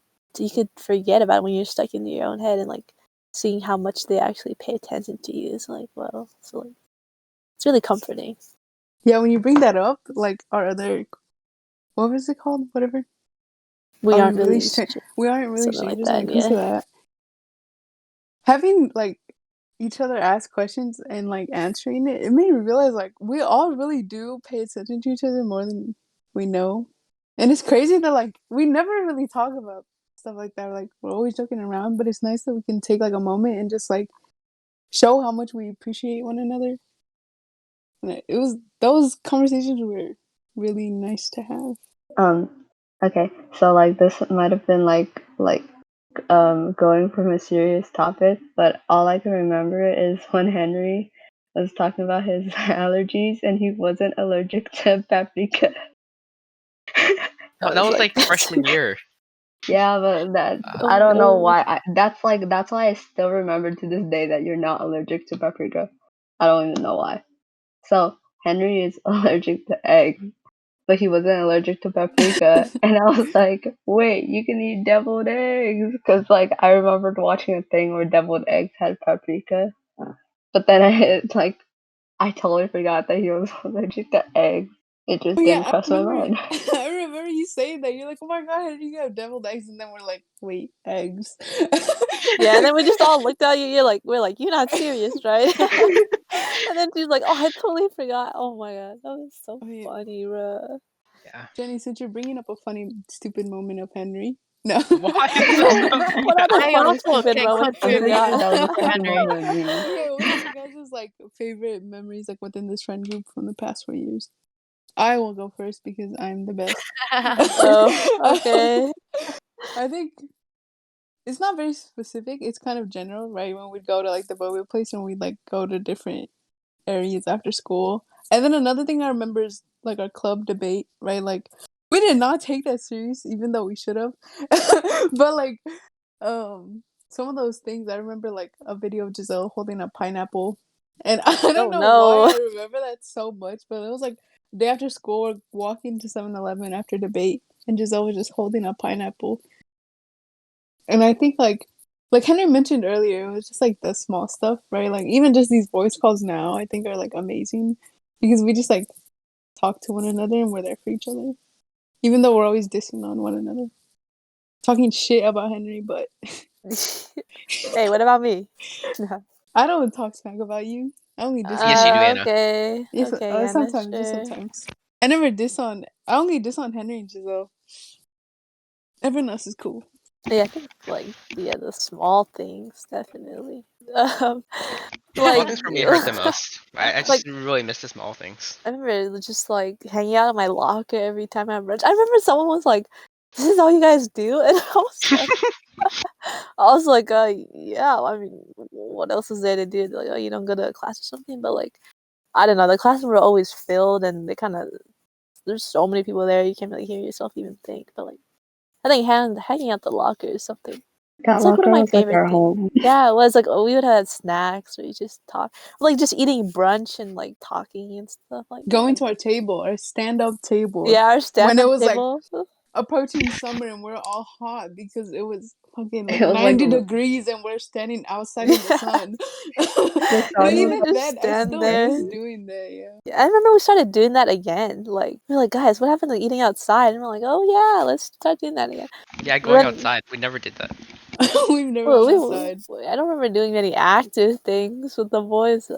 forget about it when you're stuck in your own head, and like seeing how much they actually pay attention to you is like, well, so like it's really comforting. Yeah, when you bring that up, like our other, what was it called? Whatever. We aren't really really we aren't really something like strangers that, when it comes to yeah. that. Having like each other ask questions and like answering it, it made me realize like we all really do pay attention to each other more than we know. And it's crazy that like we never really talk about stuff like that. Like we're always joking around, but it's nice that we can take like a moment and just like show how much we appreciate one another. And it was those conversations were really nice to have. Okay, so like this might have been like going from a serious topic, but all I can remember is when Henry was talking about his allergies and he wasn't allergic to paprika. That Oh, was yeah. like freshman year. Yeah, but that Oh, I don't know no. why. That's why I still remember to this day that you're not allergic to paprika. I don't even know why. So Henry is allergic to eggs, but he wasn't allergic to paprika, and I was like, wait, you can eat deviled eggs, because like I remembered watching a thing where deviled eggs had paprika, but then I totally forgot that he was allergic to eggs. It just Oh yeah, didn't cross my mind. I remember you saying that. You're like, oh my god, how did you have deviled eggs? And then we're like, wait, eggs. Yeah, and then we just all looked at you. We're like, you're not serious, right? And then she's like, oh, I totally forgot. Oh my god, that was so Oh, yeah. funny, bro. Yeah. Jenny, since you're bringing up a funny, stupid moment of Henry. No. Why is that coming What other out? I funny, also stupid can moments do we contribute What got? does a to funny Henry. moment mean? Okay, what's your guys' like favorite memories like within this friend group from the past 4 years? I will go first because I'm the best. Oh, okay. I think it's not very specific. It's kind of general, right? When we'd go to like the boiz place and we'd like go to different areas after school. And then another thing I remember is like our club debate, right? Like we did not take that serious, even though we should have. But like, some of those things I remember like a video of Giselle holding a pineapple, and I don't Oh know why no. I remember that so much, but it was like day after school, we're walking to 7-Eleven after debate, and Giselle was just holding a pineapple. And I think like Henry mentioned earlier, it was just like the small stuff, right? Like even just these voice calls now, I think are like amazing because we just like talk to one another and we're there for each other, even though we're always dissing on one another, talking shit about Henry. But Hey, what about me? I don't talk smack about you. I only diss on Yes, you do, Henry. Anna. Okay. Yes, Okay, Anna, sometimes, just sure. sometimes. I never diss on. I only diss on Henry and Giselle. Everyone else is cool. Yeah, I think like the small things definitely. Um, Small like things for me hurt the most. I like just really miss the small things. I remember just like hanging out in my locker every time I brunch. I remember someone was like, "This is all you guys do," and yeah. I mean, what else is there to do? They're like, oh, you don't go to class or something. But like, I don't know. The classes were always filled, and they kind of there's so many people there. You can't really hear yourself even think. But like, I think hanging out the locker is something. That It's like one of locker my was like favorite our things. home. Yeah, it was like we would have snacks or you just talk, like just eating brunch and like talking and stuff like that. Going Like, to our table, our stand-up table, yeah, our when it stand-up was like table. approaching summer and we're all hot because it was fucking like It was like 90 degrees and we're standing outside in the sun. the But sun We was even would just then, I stand still there. miss doing that. Yeah. Yeah, I remember we started doing that again. Like we're like, guys, what happened to eating outside? And we're like, oh yeah, let's start doing that again. Yeah, But going then outside. We never did that. We've never well, gone outside. I don't remember doing any active things with the boys.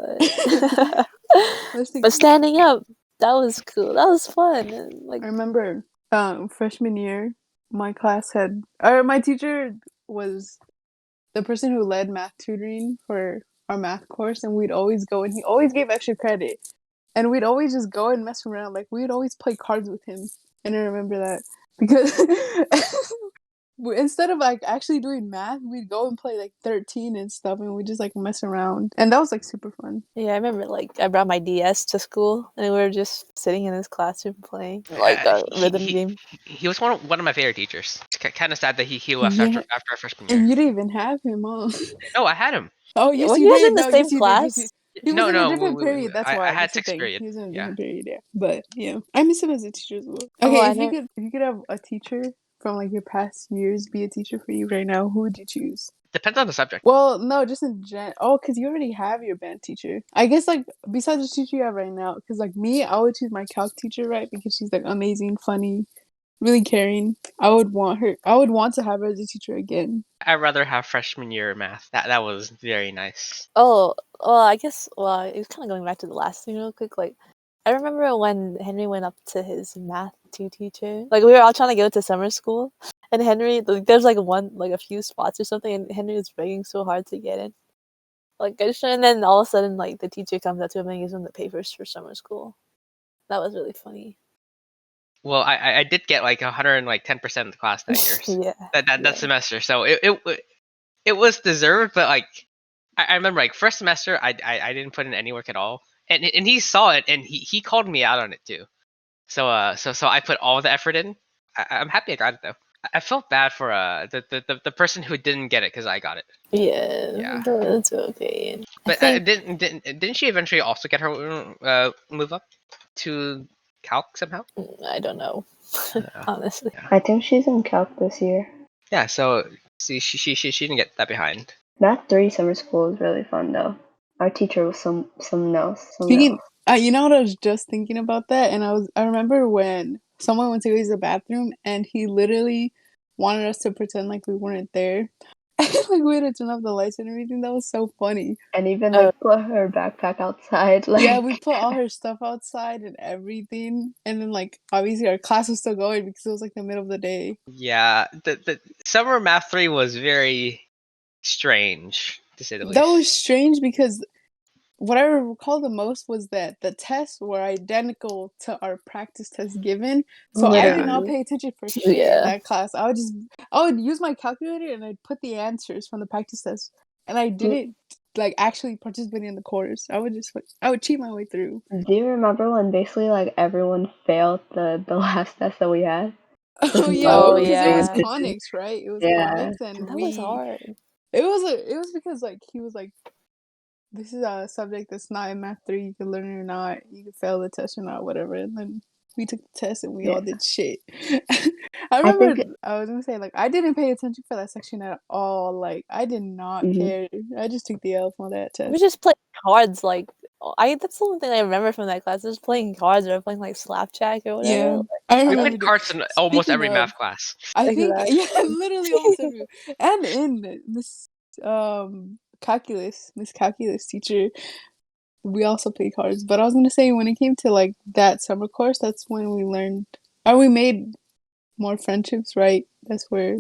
Let's think. But standing up, that was cool. That was fun. And like, I remember freshman year, my class had, or my teacher was the person who led math tutoring for our math course, and we'd always go, and he always gave extra credit. and we'd always just go and mess around. Like we'd always play cards with him, and I remember that because instead of like actually doing math, we'd go and play like 13 and stuff, and we just like mess around, and that was like super fun. Yeah, I remember like I brought my DS to school and we were just sitting in his classroom playing like a rhythm game. He was one of my favorite teachers. It's kind of sad that he left Yeah. after our freshman year. And you didn't even have him, huh? No, I had him. Oh yes, Was you he was did. in the No, same yes, you did. Yes, class? you- He was in a different period. That's why. I had That's the sixth thing. period. He was in a Yeah. different period. Yeah, but yeah, I miss him as a teacher as well. Oh, Okay, I if you could have a teacher from like your past years be a teacher for you right now, who would you choose? Depends on the subject. Well, no, just in gen. Oh, because you already have your band teacher. I guess like besides the teacher you have right now, because like me, I would choose my calc teacher, right? Because she's like amazing, funny, really caring. I would want her. I would want to have her as a teacher again. I'd rather have freshman year math. That was very nice. Oh, well, I guess, well, it was kind of going back to the last thing real quick. Like, I remember when Henry went up to his math 2 teacher. Like, we were all trying to go to summer school, and Henry, like, there's like a few spots or something, and Henry was begging so hard to get in. Like, and then all of a sudden, like, the teacher comes up to him and gives him the papers for summer school. That was really funny. Well, I did get like 110% of the class that year. Yeah. That semester. So it was deserved, but like I remember like first semester I didn't put in any work at all, and he saw it and he called me out on it too. So I put all the effort in. I'm happy I got it though. I felt bad for the person who didn't get it because I got it. Yeah, that's okay. But didn't she eventually also get her move up to calc somehow? I don't know, honestly. Yeah. I think she's in calc this year. Yeah. So see, she didn't get that behind. Math 3 summer school is really fun though. Our teacher was someone else. Speaking, you know what I was just thinking about that, and I remember when someone went to use the bathroom, and he literally wanted us to pretend like we weren't there, like we had to turn off the lights and everything. That was so funny. And even like put her backpack outside. Like Yeah, we put all her stuff outside and everything, and then like obviously our class was still going because it was like the middle of the day. Yeah, the summer math 3 was very strange to say the least. That was strange because what I recall the most was that the tests were identical to our practice tests given. So I did not pay attention for shit in that class. I would use my calculator and I'd put the answers from the practice test. And I didn't like actually participate in the course. I would cheat my way through. Do you remember when basically like everyone failed the last test that we had? Oh yeah, because it was conics, right? It was conics, and that was hard. It was because like he was like, this is a subject that's not in math 3. You can learn it or not. You can fail the test or not, whatever. And then we took the test and we all did shit. I remember I was gonna say like I didn't pay attention for that section at all. Like I did not care. I just took the L on that test. We just played cards. Like that's the only thing I remember from that class. Just playing cards or playing like Slapjack or whatever. Yeah, like, I we remember played cards in almost every math class. I think literally almost every, and in this Miss Calculus teacher, we also play cards. But I was gonna say when it came to like that summer course, that's when we learned, or we made more friendships, right? That's where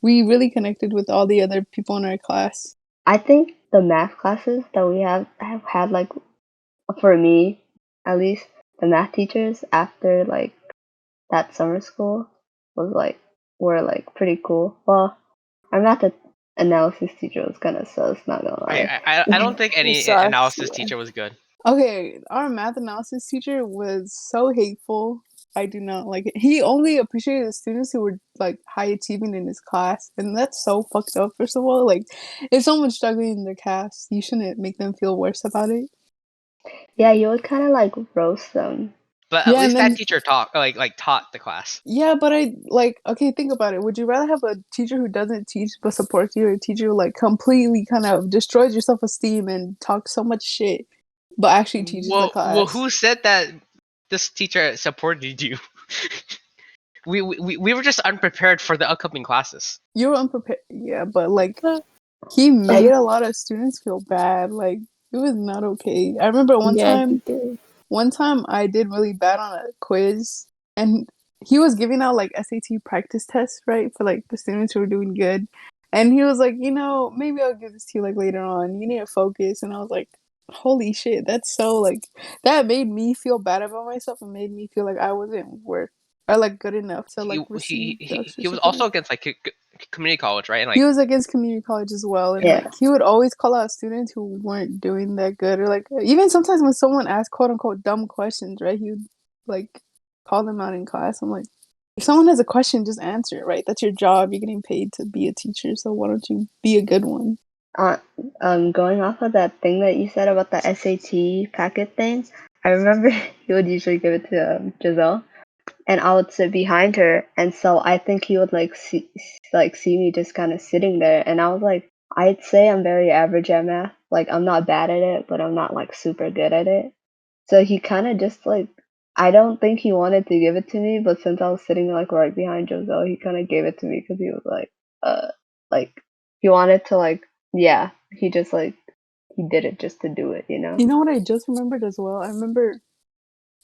we really connected with all the other people in our class. I think the math classes that we have had, like, for me at least, the math teachers after like that summer school were like pretty cool. Well, our math analysis teacher was kind of sus, not gonna lie. I don't think any analysis teacher was good. Okay, our math analysis teacher was so hateful. I do not like it. He only appreciated the students who were like high achieving in his class, and that's so fucked up. First of all, like if someone's struggling in their class, you shouldn't make them feel worse about it. Yeah, you would kind of like roast them. But at least that teacher taught the class. Yeah, but okay, think about it. Would you rather have a teacher who doesn't teach but supports you, or a teacher who like completely kind of destroys your self-esteem and talks so much shit, but actually teaches the class? Well, who said that this teacher supported you? we were just unprepared for the upcoming classes. You were unprepared, yeah, but like he made a lot of students feel bad. Like it was not okay. I remember one time I did really bad on a quiz, and he was giving out like SAT practice tests, right, for like the students who were doing good. And he was like, maybe I'll give this to you like later on. You need to focus. And I was like, Holy shit, that's so like that made me feel bad about myself and made me feel like I wasn't worth or like good enough to like receive the extra He was also support. against like community college, right? And He like was against community college as well, and Yeah. like he would always call out students who weren't doing that good, or like even sometimes when someone asked quote unquote dumb questions, right? He would like call them out in class. I'm like, if someone has a question, just answer it, right? That's your job. You're getting paid to be a teacher, so why don't you be a good one? Uh, Going off of that thing that you said about the SAT packet thing, I remember he would usually give it to Giselle, and I would sit behind her, and so I think he would see me just kind of sitting there, and I was like, I'd say I'm very average at math. Like I'm not bad at it, but I'm not like super good at it. So he kind of just like I don't think he wanted to give it to me, but since I was sitting like right behind Giselle, he kind of gave it to me because he was uh, like he wanted to like yeah, he just like he did it just to do it, you know? You know what I just remembered as well? I remember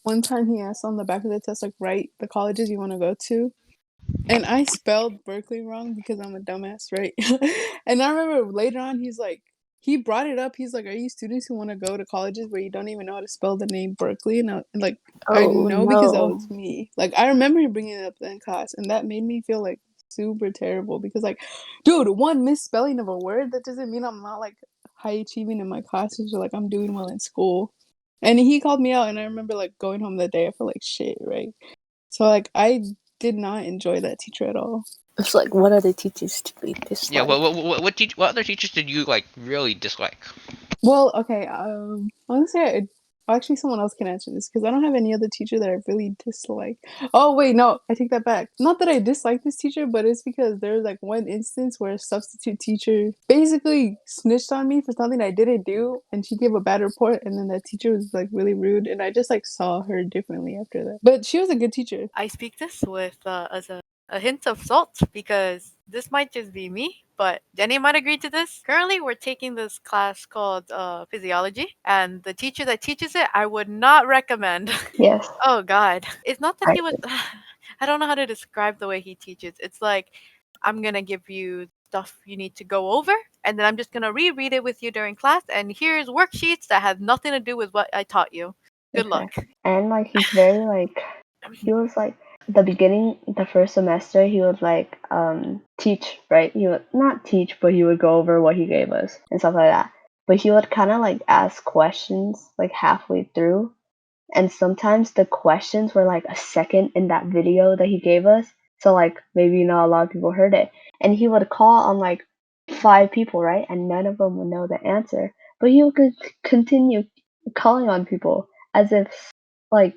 one time he asked on the back of the test, like, write the colleges you want to go to. And I spelled Berkeley wrong because I'm a dumbass, right? And I remember later on, he's like, he brought it up. He's like, "Are you students who want to go to colleges where you don't even know how to spell the name Berkeley?" And like, I Oh know because that no. was me. Like, I remember him bringing it up in class, and that made me feel like super terrible because, like, dude, one misspelling of a word that doesn't mean I'm not like high achieving in my classes or like I'm doing well in school. And he called me out, and I remember like going home that day. I felt like shit, right? So like, I did not enjoy that teacher at all. It's like, what other teachers do we yeah, dislike? what other teachers did you like really dislike? Well, okay. Honestly, actually someone else can answer this because I don't have any other teacher that I really dislike. Oh wait, no, I take that back. Not that I dislike this teacher, but it's because there's like one instance where a substitute teacher basically snitched on me for something I didn't do, and she gave a bad report, and then that teacher was like really rude, and I just like saw her differently after that. But she was a good teacher. I speak this with as a hint of salt because this might just be me, but Jenny might agree to this. Currently, we're taking this class called physiology, and the teacher that teaches it, I would not recommend. Yes. Oh God, it's not that I he was. I don't know how to describe the way he teaches. It's like I'm gonna give you stuff you need to go over, and then I'm just gonna reread it with you during class. And here's worksheets that have nothing to do with what I taught you. Good okay. luck. And like he's very like he was like the beginning the first semester he would like teach, right? He would not teach, but he would go over what he gave us and stuff like that. But he would kind of like ask questions like halfway through, and sometimes the questions were like a second in that video that he gave us, so like maybe not a lot of people heard it, and he would call on like 5 people, right? And none of them would know the answer, but he would continue calling on people as if like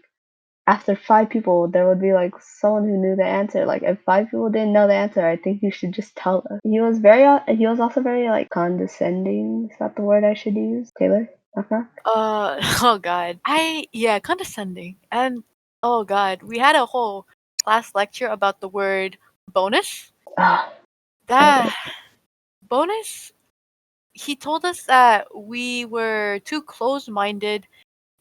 after 5 people there would be like someone who knew the answer. Like if 5 people didn't know the answer, I think you should just tell us. He was also very like condescending. Is that the word I should use, Taylor? Okay. Oh God. Condescending. And oh God, we had a whole class lecture about the word bonus. Ah, I That did. bonus, he told us that we were too close-minded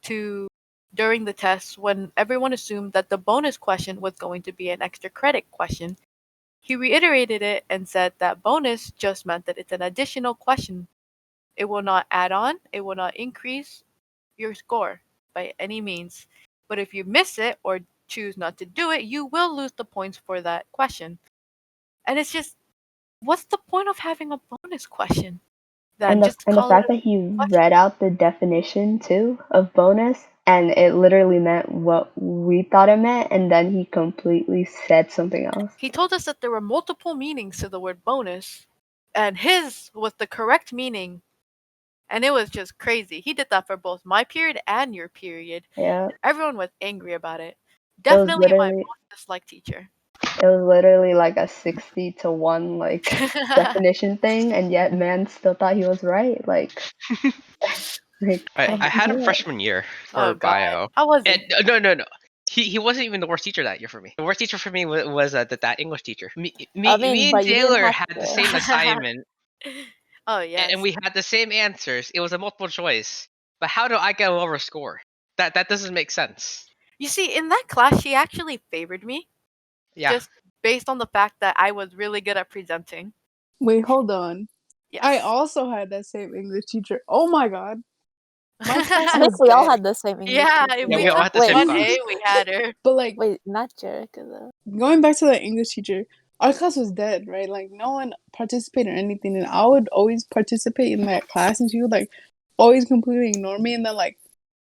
to during the test when everyone assumed that the bonus question was going to be an extra credit question. He reiterated it and said that bonus just meant that it's an additional question. It will not add on, it will not increase your score by any means. But if you miss it or choose not to do it, you will lose the points for that question. And it's just, what's the point of having a bonus question? Then just And the call it fact a that he question. read out the definition too of bonus, and it literally meant what we thought it meant, and then he completely said something else. He told us that there were multiple meanings to the word bonus, and his was the correct meaning. And it was just crazy. He did that for both my period and your period. Yeah, And everyone was angry about it. it was Definitely my literally most disliked teacher. like a 60 to 1 like definition thing, and yet man still thought he was right. Like I, I I don't had him get it. freshman year Oh for God. bio. How was And he? no. He wasn't even the worst teacher that year for me. The worst teacher for me was that English teacher. I mean, Me and but you didn't Taylor have had the to. same assignment, Oh and yes. we had the same answers. It was a multiple choice. But how do I get a lower score? That doesn't make sense. You see, in that class she actually favored me. Yeah. Just based on the fact that I was really good at presenting. Wait, hold on. I Yes. also had that same English teacher. Oh my god. My class I think was we all dead. had the same English Yeah, teacher. if Yeah, we we all took had the same Wait, 1A, class. we had her. But like wait, not Jerica though. going back to the English teacher, our class was dead, right? Like no one participated in anything, and I would always participate in that class, and she would like always completely ignore me. And then like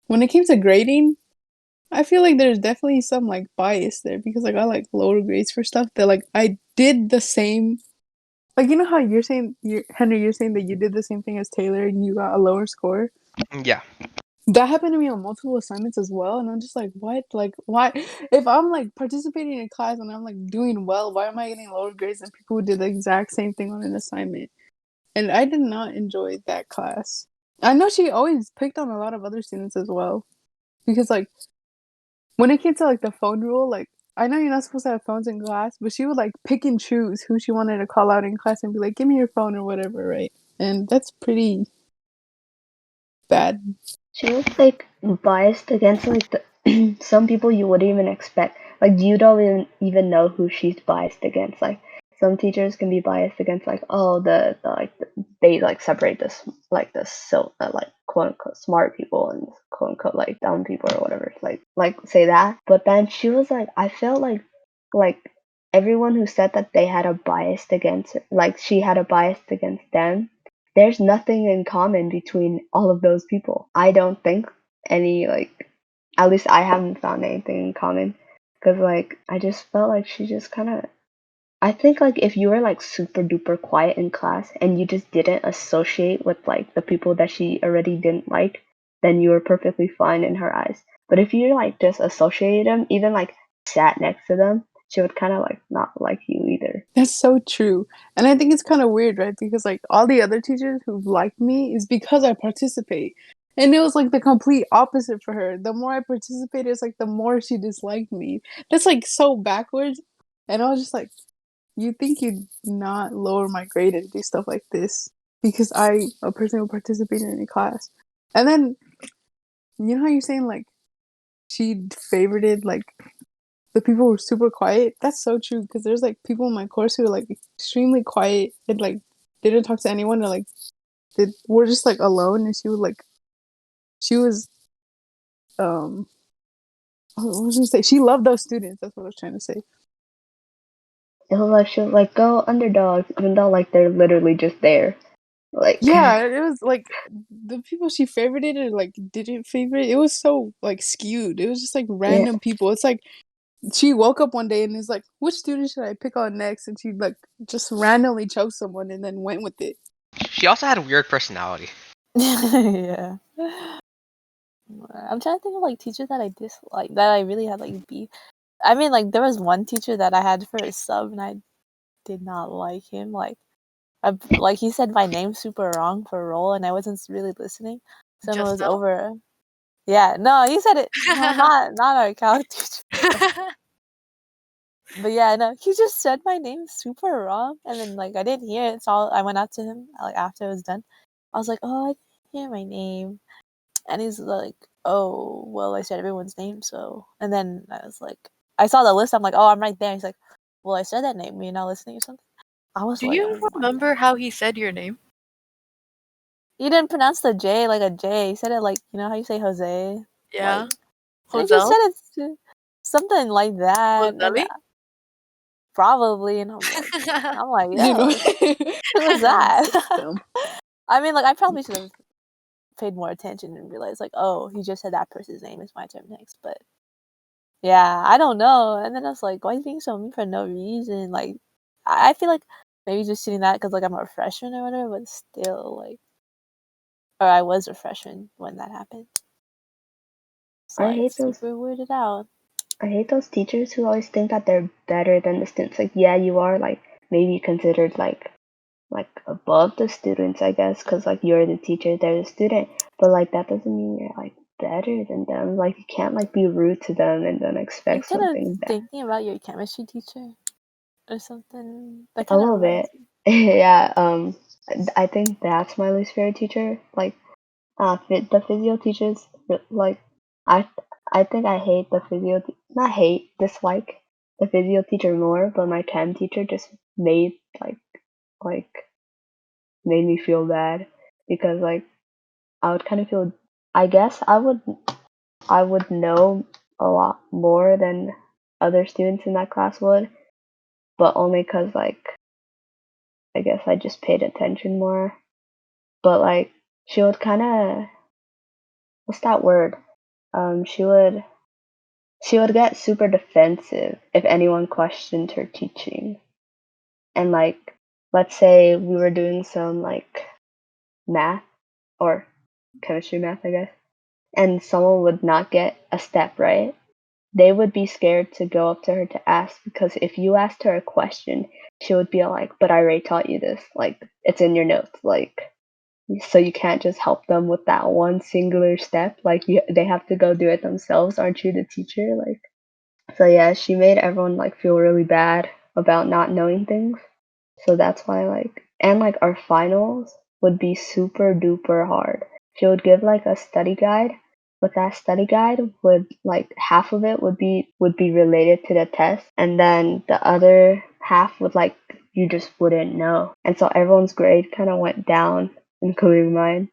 when it came to grading, I feel like there's definitely some like bias there because like I like lower grades for stuff that like I did the same. Like you know how you're saying, Henry, you're saying that you did the same thing as Taylor and you got a lower score. Yeah. That happened to me on multiple assignments as well, and I'm just like, what? Like, why? If I'm like participating in class and I'm like doing well, why am I getting lower grades than people who did the exact same thing on an assignment? And I did not enjoy that class. I know she always picked on a lot of other students as well, because like when it came to like the phone rule, like I know you're not supposed to have phones in class, but she would like pick and choose who she wanted to call out in class and be like, "Give me your phone" or whatever, right? And that's pretty bad. She was like biased against like the some people you wouldn't even expect. Like you don't even know who she's biased against. Like some teachers can be biased against like oh they like separate this like the so like quote unquote smart people and quote unquote like dumb people or whatever. Like say that. But then she was like I felt like everyone who said that they had a bias against her, like she had a bias against them, there's nothing in common between all of those people. I don't think any like at least I haven't found anything in common because like I just felt like she just kind of I think like if you were like super duper quiet in class and you just didn't associate with like the people that she already didn't like, then you were perfectly fine in her eyes. But if you like just associated them, even like sat next to them, she would kind of like not like you either. That's so true. And I think it's kind of weird, right? Because like all the other teachers who've liked me is because I participate. And it was like the complete opposite for her. The more I participated, it's like the more she disliked me. That's like so backwards. And I was just like, you think you'd not lower my grade and do stuff like this because I a person who participated in a class. And then you know how you're saying like she favorited like the people who were super quiet. That's so true because there's like people in my course who are like extremely quiet and like they didn't talk to anyone or like they were just like alone. And she would like she was what was I gonna say? She loved those students. That's what I was trying to say. It was like she was like go underdogs, even though like they're literally just there. Like Yeah, it was like the people she favorited or like didn't favorite. It was so like skewed. It was just like yeah, random people. It's like she woke up one day and is like, "Which student should I pick on next?" And she like just randomly chose someone and then went with it. She also had a weird personality. Yeah. I'm trying to think of like teachers that I dislike that I really had like beef. I mean, like there was one teacher that I had for a sub, and I did not like him. Like he said my name super wrong for roll, and I wasn't really listening. So when it was Just over, yeah, no, he said it. No, not our calc teacher. But yeah, no, he just said my name super wrong, and then like I didn't hear it, so I went out to him like after it was done. I was like, "Oh, I didn't hear my name," and he's like, "Oh, well, I said everyone's name, so." And then I was like, I saw the list. I'm like, "Oh, I'm right there." He's like, "Well, I said that name. You're not listening or something." I was Do like, you "Oh my remember god." how he said your name? He didn't pronounce the J like a J. He said it like you know how you say Jose, Yeah. like, and he just Josel? said it something like that, and Joseli? probably, and I'm like, You know, yo, who was wrong that? system. I mean, like, I probably should have paid more attention and realized, like, oh, he just said that person's name. It's my turn next. But yeah, I don't know. And then I was like, why are you being so mean for no reason? Like, I feel like maybe just seeing that because, like, I'm a freshman or whatever, but still, like, or I was a freshman when that happened. It's I like hate those super weirded out. I hate those teachers who always think that they're better than the students. Like, yeah, you are like maybe considered like above the students, I guess, because like you're the teacher, they're the student. But like that doesn't mean you're like better than them. Like you can't like be rude to them and then You expect kind of something back. thinking about your chemistry teacher or something. That A kind of little reminds bit, me. yeah. I think that's my least favorite teacher. Like, the physio teachers, like, I I think I hate the not hate, dislike the physio teacher more, but my chem teacher just made like made me feel bad because like I would kind of feel I guess I would know a lot more than other students in that class would, but only cuz like I guess I just paid attention more. But like she would kind of, what's that word? She would get super defensive if anyone questioned her teaching. And like let's say we were doing some like math or chemistry math, I guess, and someone would not get a step right, they would be scared to go up to her to ask, because if you asked her a question, she would be like, "But I already taught you this. Like it's in your notes. Like so you can't just help them with that one singular step. Like they have to go do it themselves. Aren't you the teacher?" Like so yeah, she made everyone like feel really bad about not knowing things. So that's why like, and like our finals would be super duper hard. She would give like a study guide, but that study guide would like half of it would be related to the test, and then the other half would like you just wouldn't know. And so everyone's grade kind of went down, including mine.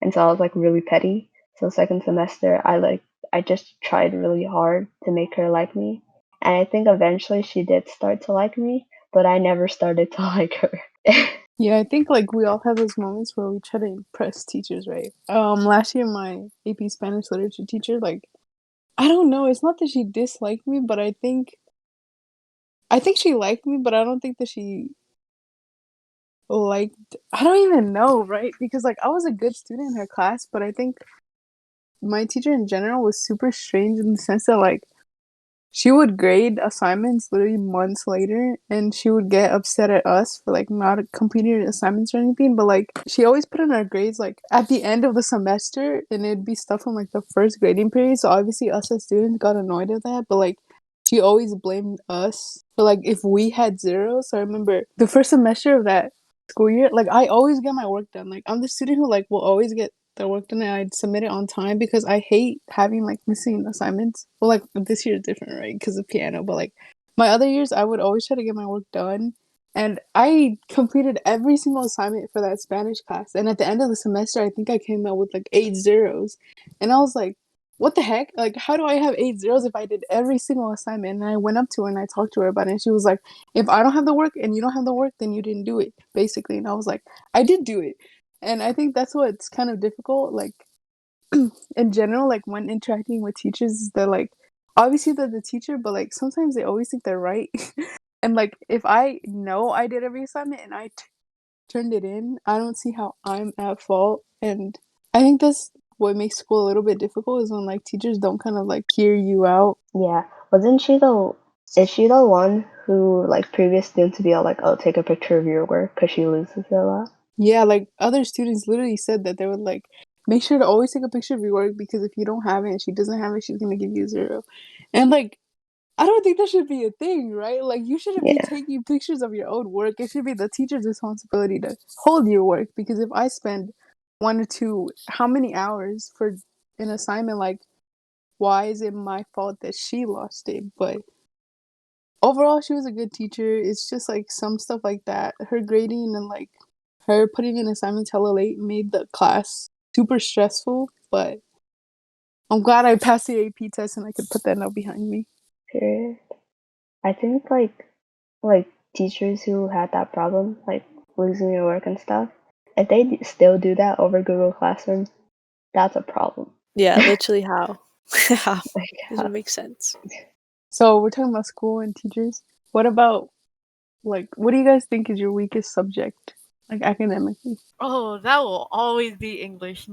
And so I was like really petty. So second semester I just tried really hard to make her like me. And I think eventually she did start to like me, but I never started to like her. Yeah, I think like we all have those moments where we try to impress teachers, right? Last year my AP Spanish literature teacher, like I don't know, it's not that she disliked me, but I think she liked me, but I don't think that she liked, I don't even know, right? Because like I was a good student in her class, but I think my teacher in general was super strange in the sense that like she would grade assignments literally months later, and she would get upset at us for like not completing assignments or anything. But like she always put in our grades like at the end of the semester, and it'd be stuff from like the first grading period. So obviously us as students got annoyed at that, but like she always blamed us for like if we had zeros. So I remember the first semester of that school year, like I always get my work done. Like I'm the student who like will always get the work done and I'd submit it on time because I hate having like missing assignments. Well, like this year is different, right? Because of piano, but like my other years, I would always try to get my work done. And I completed every single assignment for that Spanish class. And at the end of the semester, I think I came out with like 8 zeros. And I was like, what the heck? Like, how do I have 8 zeros if I did every single assignment? And I went up to her and I talked to her about it. And she was like, if I don't have the work and you don't have the work, then you didn't do it, basically. And I was like, I did do it. And I think that's what's kind of difficult, like in general, like when interacting with teachers, is that like obviously they're the teacher, but like sometimes they always think they're right. And like if I know I did every assignment and turned it in, I don't see how I'm at fault. And I think that's what makes school a little bit difficult is when like teachers don't kind of like hear you out. Yeah, wasn't she the? Is she the one who like previous students to be all like, "Oh, take a picture of your work," because she loses it a lot? Yeah, like other students literally said that they would like make sure to always take a picture of your work because if you don't have it and she doesn't have it, she's gonna give you a zero. And like I don't think that should be a thing, right? Like you shouldn't be Yeah, taking pictures of your own work. It should be the teacher's responsibility to hold your work because if I spend 1 or 2, how many hours for an assignment, like why is it my fault that she lost it? But overall, she was a good teacher. It's just like some stuff like that. Her grading and like her putting in assignments hella late made the class super stressful. But I'm glad I passed the AP test and I could put that note behind me. period. I think like teachers who had that problem, like losing your work and stuff, if they still do that over Google Classroom, that's a problem. Yeah, literally how? How? Like, Doesn't make sense. So we're talking about school and teachers. What about like what do you guys think is your weakest subject, like academically? Oh, that will always be English.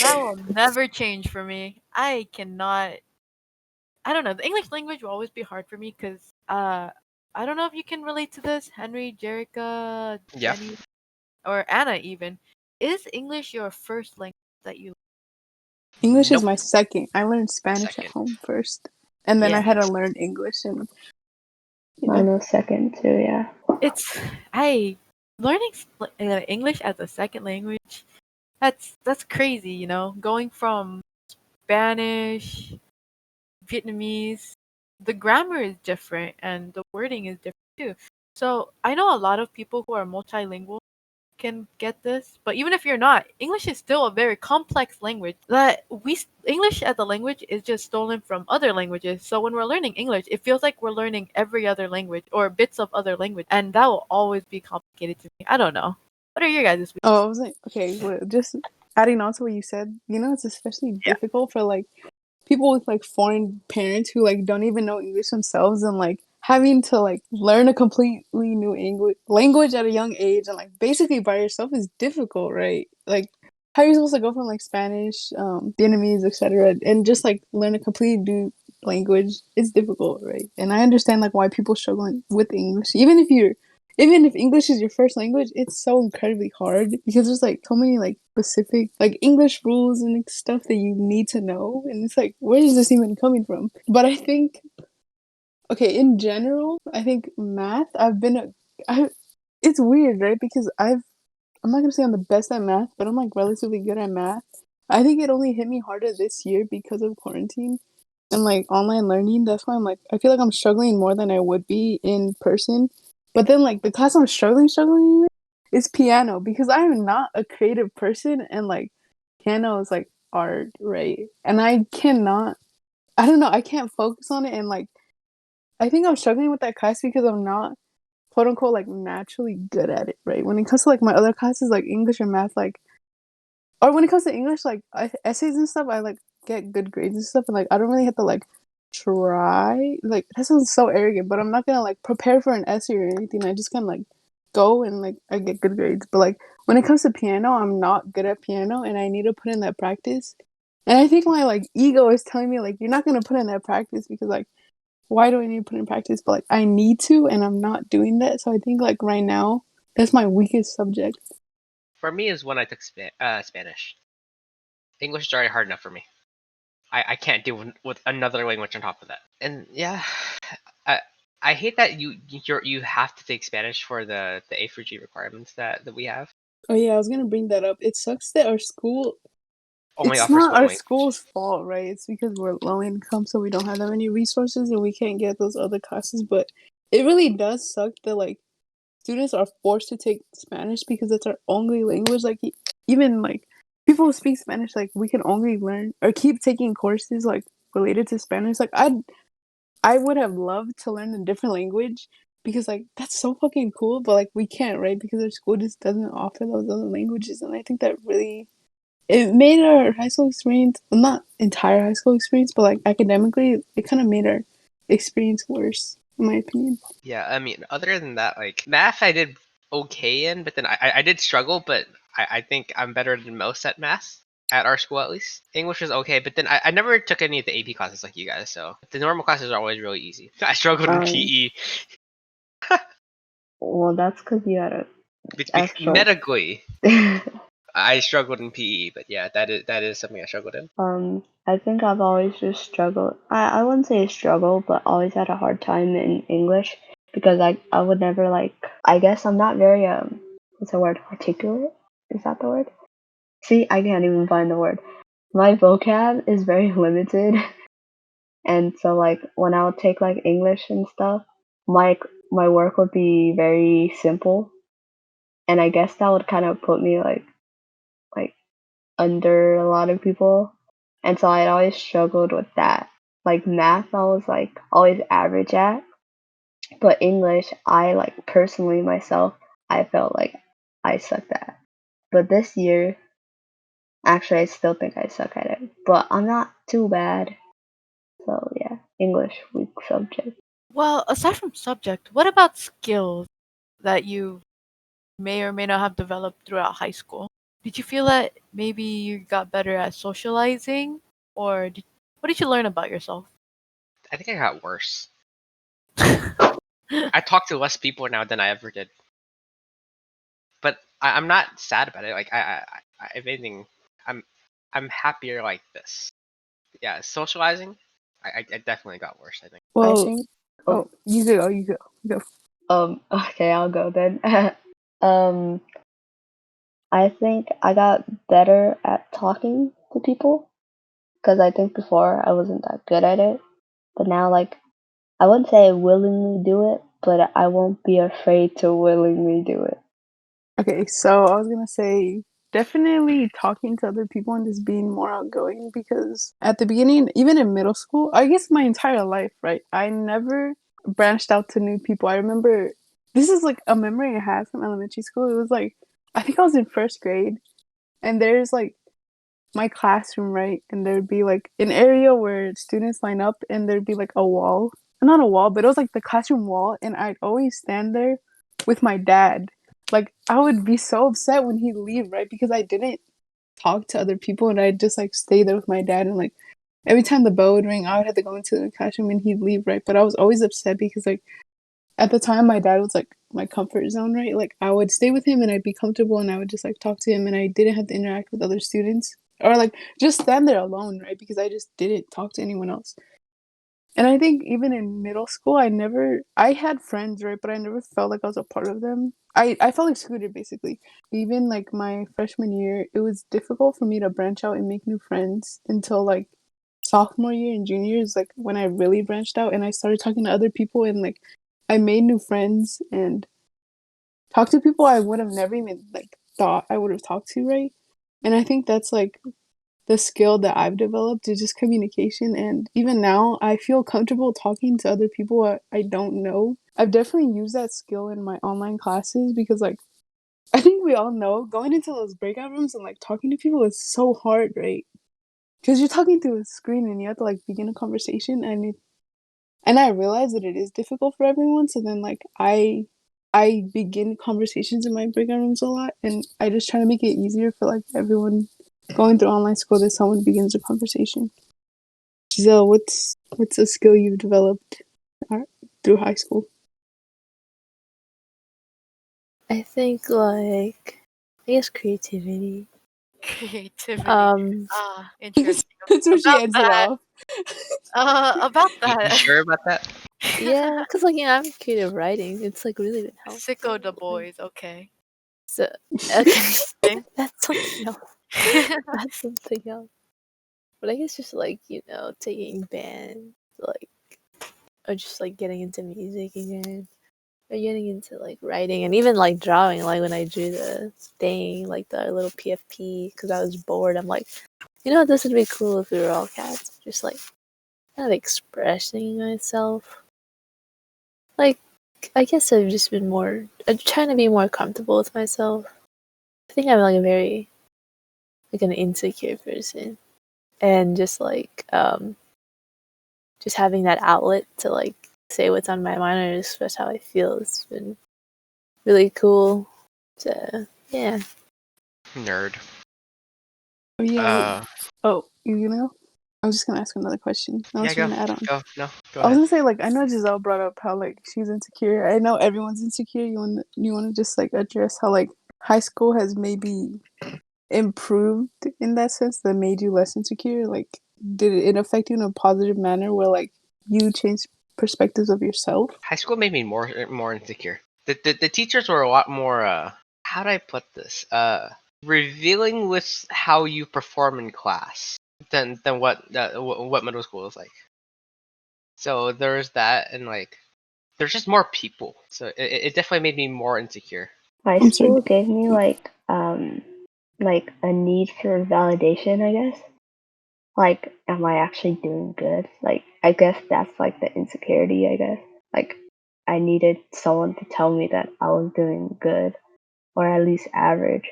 That will never change for me. I cannot. I don't know. The English language will always be hard for me because I don't know if you can relate to this, Henry, Jerica, Yeah. Jenny, or Anna even. Is English your first language that you English is Nope. my second. I learned Spanish at Second. home first, and then I Yeah. had to learn English, and you mine know, was second too. Yeah. It's I learning English as a second language. That's crazy, you know. Going from Spanish, Vietnamese, the grammar is different and the wording is different too. So I know a lot of people who are multilingual can get this, but even if you're not, English is still a very complex language. English as a language is just stolen from other languages. So when we're learning English, it feels like we're learning every other language or bits of other language, and that will always be complicated to me. I don't know. What are your guys' views? Oh, I was like, okay, well, just adding on to what you said, it's especially difficult for like people with like foreign parents who like don't even know English themselves and like having to like learn a completely new language at a young age and like basically by yourself is difficult, right? Like how are you supposed to go from like Spanish, Vietnamese, etc., and just like learn a completely new language? It's difficult, right? And I understand like why people struggle with English, even if English is your first language, it's so incredibly hard because there's like so many like specific like English rules and like, stuff that you need to know, and it's like where is this even coming from? But I think, okay, in general, I think math. It's weird, right? Because I'm not gonna say I'm the best at math, but I'm like relatively good at math. I think it only hit me harder this year because of quarantine and like online learning. That's why I'm like I feel like I'm struggling more than I would be in person. But then like the class I'm struggling with is piano because I am not a creative person and like piano is like art, right? And I don't know, I can't focus on it and like I think I'm struggling with that class because I'm not quote unquote like naturally good at it, right? When it comes to like my other classes like English or math, like or when it comes to English, like essays and stuff, I like get good grades and stuff, and like I don't really have to like try. Like that sounds so arrogant, but I'm not gonna like prepare for an essay or anything. I just kind of like go and like I get good grades. But like when it comes to piano, I'm not good at piano, and I need to put in that practice. And I think my like ego is telling me like you're not gonna put in that practice because like why do I need to put in practice? But like I need to, and I'm not doing that. So I think like right now that's my weakest subject. For me, is when I took Spanish. English is already hard enough for me. I can't deal with another language on top of that. And yeah, I I hate that you have to take Spanish for the A for G requirements that we have. Oh yeah, I was gonna bring that up. It sucks that our school Only it's offers not one our language. school's fault, right? It's because we're low income, so we don't have that many resources and we can't get those other classes. But it really does suck that like students are forced to take Spanish because it's our only language. Like even like people who speak Spanish, like we can only learn or keep taking courses like related to Spanish. Like I would have loved to learn a different language because like that's so fucking cool, but like we can't, right? Because our school just doesn't offer those other languages, and I think that really it made our high school experience, well, not entire high school experience, but like academically, it kind of made our experience worse, in my opinion. Yeah, I mean, other than that, like math, I did okay in, but then I did struggle. But I think I'm better than most at math at our school at least. English was okay, but then I never took any of the AP classes like you guys. So the normal classes are always really easy. I struggled in Um, PE well, that's because you had a extra. medically. I struggled in PE, but yeah, that is something I struggled in. I think I've always just struggled. I wouldn't say struggle, but always had a hard time in English because I would never like. I guess I'm not very what's the word? Articulate? Is that the word? See, I can't even find the word. My vocab is very limited, and so like when I would take like English and stuff, my work would be very simple, and I guess that would kind of put me like under a lot of people. And so I'd always struggled with that. Like math, I was like always average at, but English, I like personally myself, I felt like I sucked at. But this year, actually, I still think I suck at it, but I'm not too bad. So yeah, English weak subject. Well, aside from subject, what about skills that you may or may not have developed throughout high school? Did you feel that maybe you got better at socializing, or what did you learn about yourself? I think I got worse. I talk to less people now than I ever did, but I'm not sad about it. Like if anything, I'm I'm happier like this. Yeah, socializing, I definitely got worse. I think. I Well, think. Oh, oh, you go. okay, I'll go then. um, I think I got better at talking to people because I think before I wasn't that good at it. But now, like, I wouldn't say I willingly do it, but I won't be afraid to willingly do it. Okay, so I was gonna say definitely talking to other people and just being more outgoing because at the beginning, even in middle school, I guess my entire life, right? I never branched out to new people. I remember this is like a memory I had from elementary school. It was like I think I was in first grade and there's like my classroom, right? And there'd be like an area where students line up and there'd be like a wall. Not a wall, but it was like the classroom wall and I'd always stand there with my dad. Like I would be so upset when he'd leave, right? Because I didn't talk to other people and I'd just like stay there with my dad and like every time the bell would ring, I would have to go into the classroom and he'd leave, right? But I was always upset because like at the time my dad was like my comfort zone, right? Like I would stay with him and I'd be comfortable and I would just like talk to him and I didn't have to interact with other students or like just stand there alone, right? Because I just didn't talk to anyone else. And I think even in middle school I had friends, right? But I never felt like I was a part of them. I felt excluded basically. Even like my freshman year, it was difficult for me to branch out and make new friends until like sophomore year and junior year is like when I really branched out and I started talking to other people and like I made new friends and talked to people I would have never even like thought I would have talked to, right? And I think that's like the skill that I've developed is just communication. And even now, I feel comfortable talking to other people I don't know. I've definitely used that skill in my online classes because, like, I think we all know going into those breakout rooms and like talking to people is so hard, right? Because you're talking through a screen and you have to like begin a conversation, and I realize that it is difficult for everyone. So then, like, I begin conversations in my breakout rooms a lot, and I just try to make it easier for like everyone going through online school that someone begins a conversation. Giselle, what's a skill you've developed uh, through high school? I think like I guess creativity. Creativity. Um, Interesting. That's where she About ends it that. off. About You that. sure about that? yeah, because like I'm creative writing. It's like really been Sicko the helpful. boys. Okay. So okay, Okay. that's something else. That's something else. But I guess just like taking band, like or just like getting into music again, or getting into like writing and even like drawing. Like when I drew the thing, like the little PFP, because I was bored. I'm like, this would be cool if we were all cats. Just like kind of expressing myself. Like I guess I've just been I'm trying to be more comfortable with myself. I think I'm like a very like an insecure person, and just having that outlet to like say what's on my mind or express how I feel has been really cool. So yeah. Nerd. Oh yeah. Uh, You know? I was just gonna ask another question. yeah, Unless you go, want to add on. go I was ahead. gonna say like I know Giselle brought up how like she's insecure. I know everyone's insecure. You want to just like address how like high school has maybe improved in that sense that made you less insecure? Like, did it affect you in a positive manner where like you changed perspectives of yourself? High school made me more insecure. The teachers were a lot more. How do I put this? Revealing with how you perform in class than what middle school was like. So there's that, and like there's just more people. So it definitely made me more insecure. High I'm sorry. school gave me like a need for validation, I guess. Like, am I actually doing good? Like, I guess that's like the insecurity, I guess. Like, I needed someone to tell me that I was doing good or at least average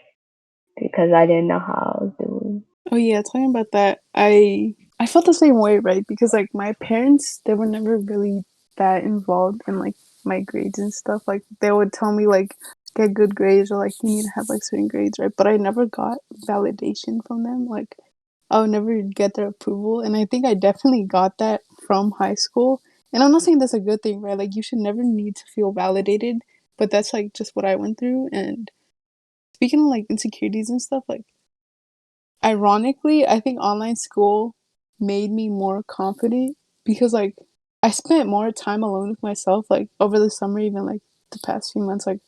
because I didn't know how I was doing. Oh yeah, talking about that, I felt the same way, right? Because like my parents, they were never really that involved in like my grades and stuff. Like they would tell me like get good grades or like you need to have like certain grades, right? But I never got validation from them. Like I would never get their approval, and I think I definitely got that from high school. And I'm not saying that's a good thing, right? Like you should never need to feel validated, but that's like just what I went through. And speaking of like insecurities and stuff, like ironically, I think online school made me more confident because like I spent more time alone with myself like over the summer, even like the past few months. Like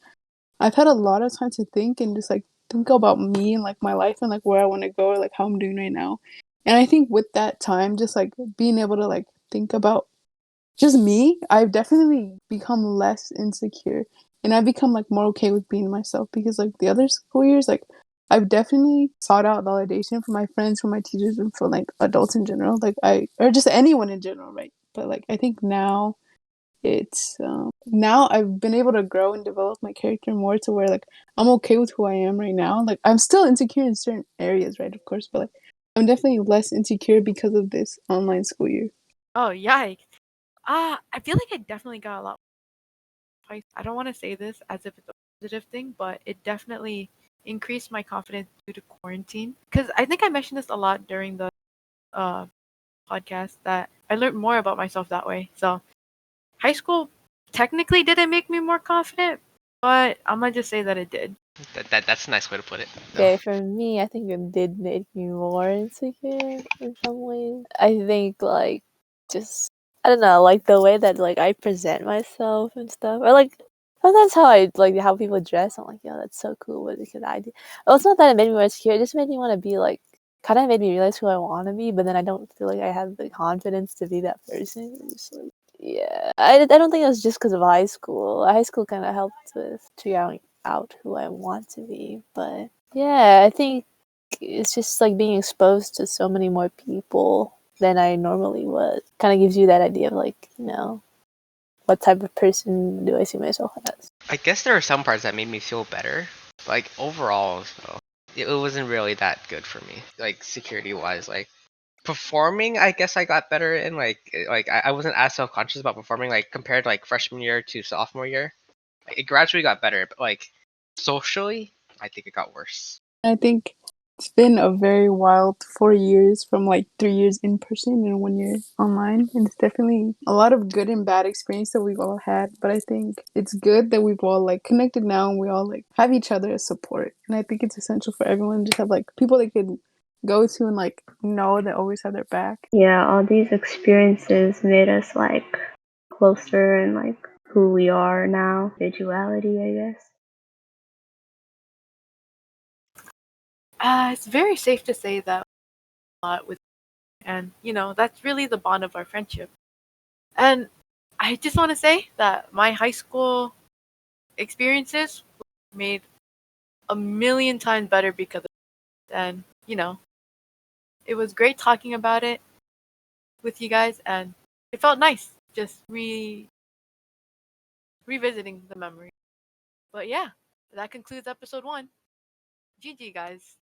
I've had a lot of time to think and just like think about me and like my life and like where I want to go or like how I'm doing right now. And I think with that time, just like being able to like think about just me, I've definitely become less insecure. and I've become like more okay with being myself because like the other school years, like I've definitely sought out validation from my friends, from my teachers, and from like adults in general, like or just anyone in general, right? But like I think now it's now I've been able to grow and develop my character more to where like I'm okay with who I am right now. Like I'm still insecure in certain areas, right? Of course, but like I'm definitely less insecure because of this online school year. Oh, yikes. I feel like I definitely got a lot. I don't want to say this as if it's a positive thing, but it definitely increased my confidence due to quarantine. Because I think I mentioned this a lot during the uh, podcast that I learned more about myself that way. So high school technically didn't make me more confident, but I'm gonna just say that it did. That's a nice way to put it. No. Okay, for me, I think it did make me more insecure in some ways. I think like just I don't know, like the way that like I present myself and stuff, or like sometimes how I like how people dress. I'm like, yo, that's so cool. What could I do? Well, it's not that it made me more insecure. It just made me want to be like, kind of made me realize who I want to be, but then I don't feel like I have the confidence to be that person. I'm just like, yeah, I don't think it was just because of high school. High school kind of helped with figuring out who I want to be, but yeah, I think it's just like being exposed to so many more people than I normally was. Kind of gives you that idea of like, what type of person do I see myself as? I guess there are some parts that made me feel better. Like overall, so it wasn't really that good for me. Like security wise, like performing, I guess I got better in like I wasn't as self conscious about performing like compared to like freshman year to sophomore year. Like, it gradually got better, but like socially, I think it got worse. I think it's been a very wild 4 years from like 3 years in person and 1 year online. And it's definitely a lot of good and bad experience that we've all had. But I think it's good that we've all like connected now and we all like have each other as support. And I think it's essential for everyone to just have like people they could go to and like know they always have their back. Yeah, all these experiences made us like closer and like who we are now. Individuality, I guess. It's very safe to say that a lot with, and that's really the bond of our friendship. And I just want to say that my high school experiences made a million times better because of it. And it was great talking about it with you guys, and it felt nice just revisiting the memory. But yeah, that concludes episode 1. GG, guys.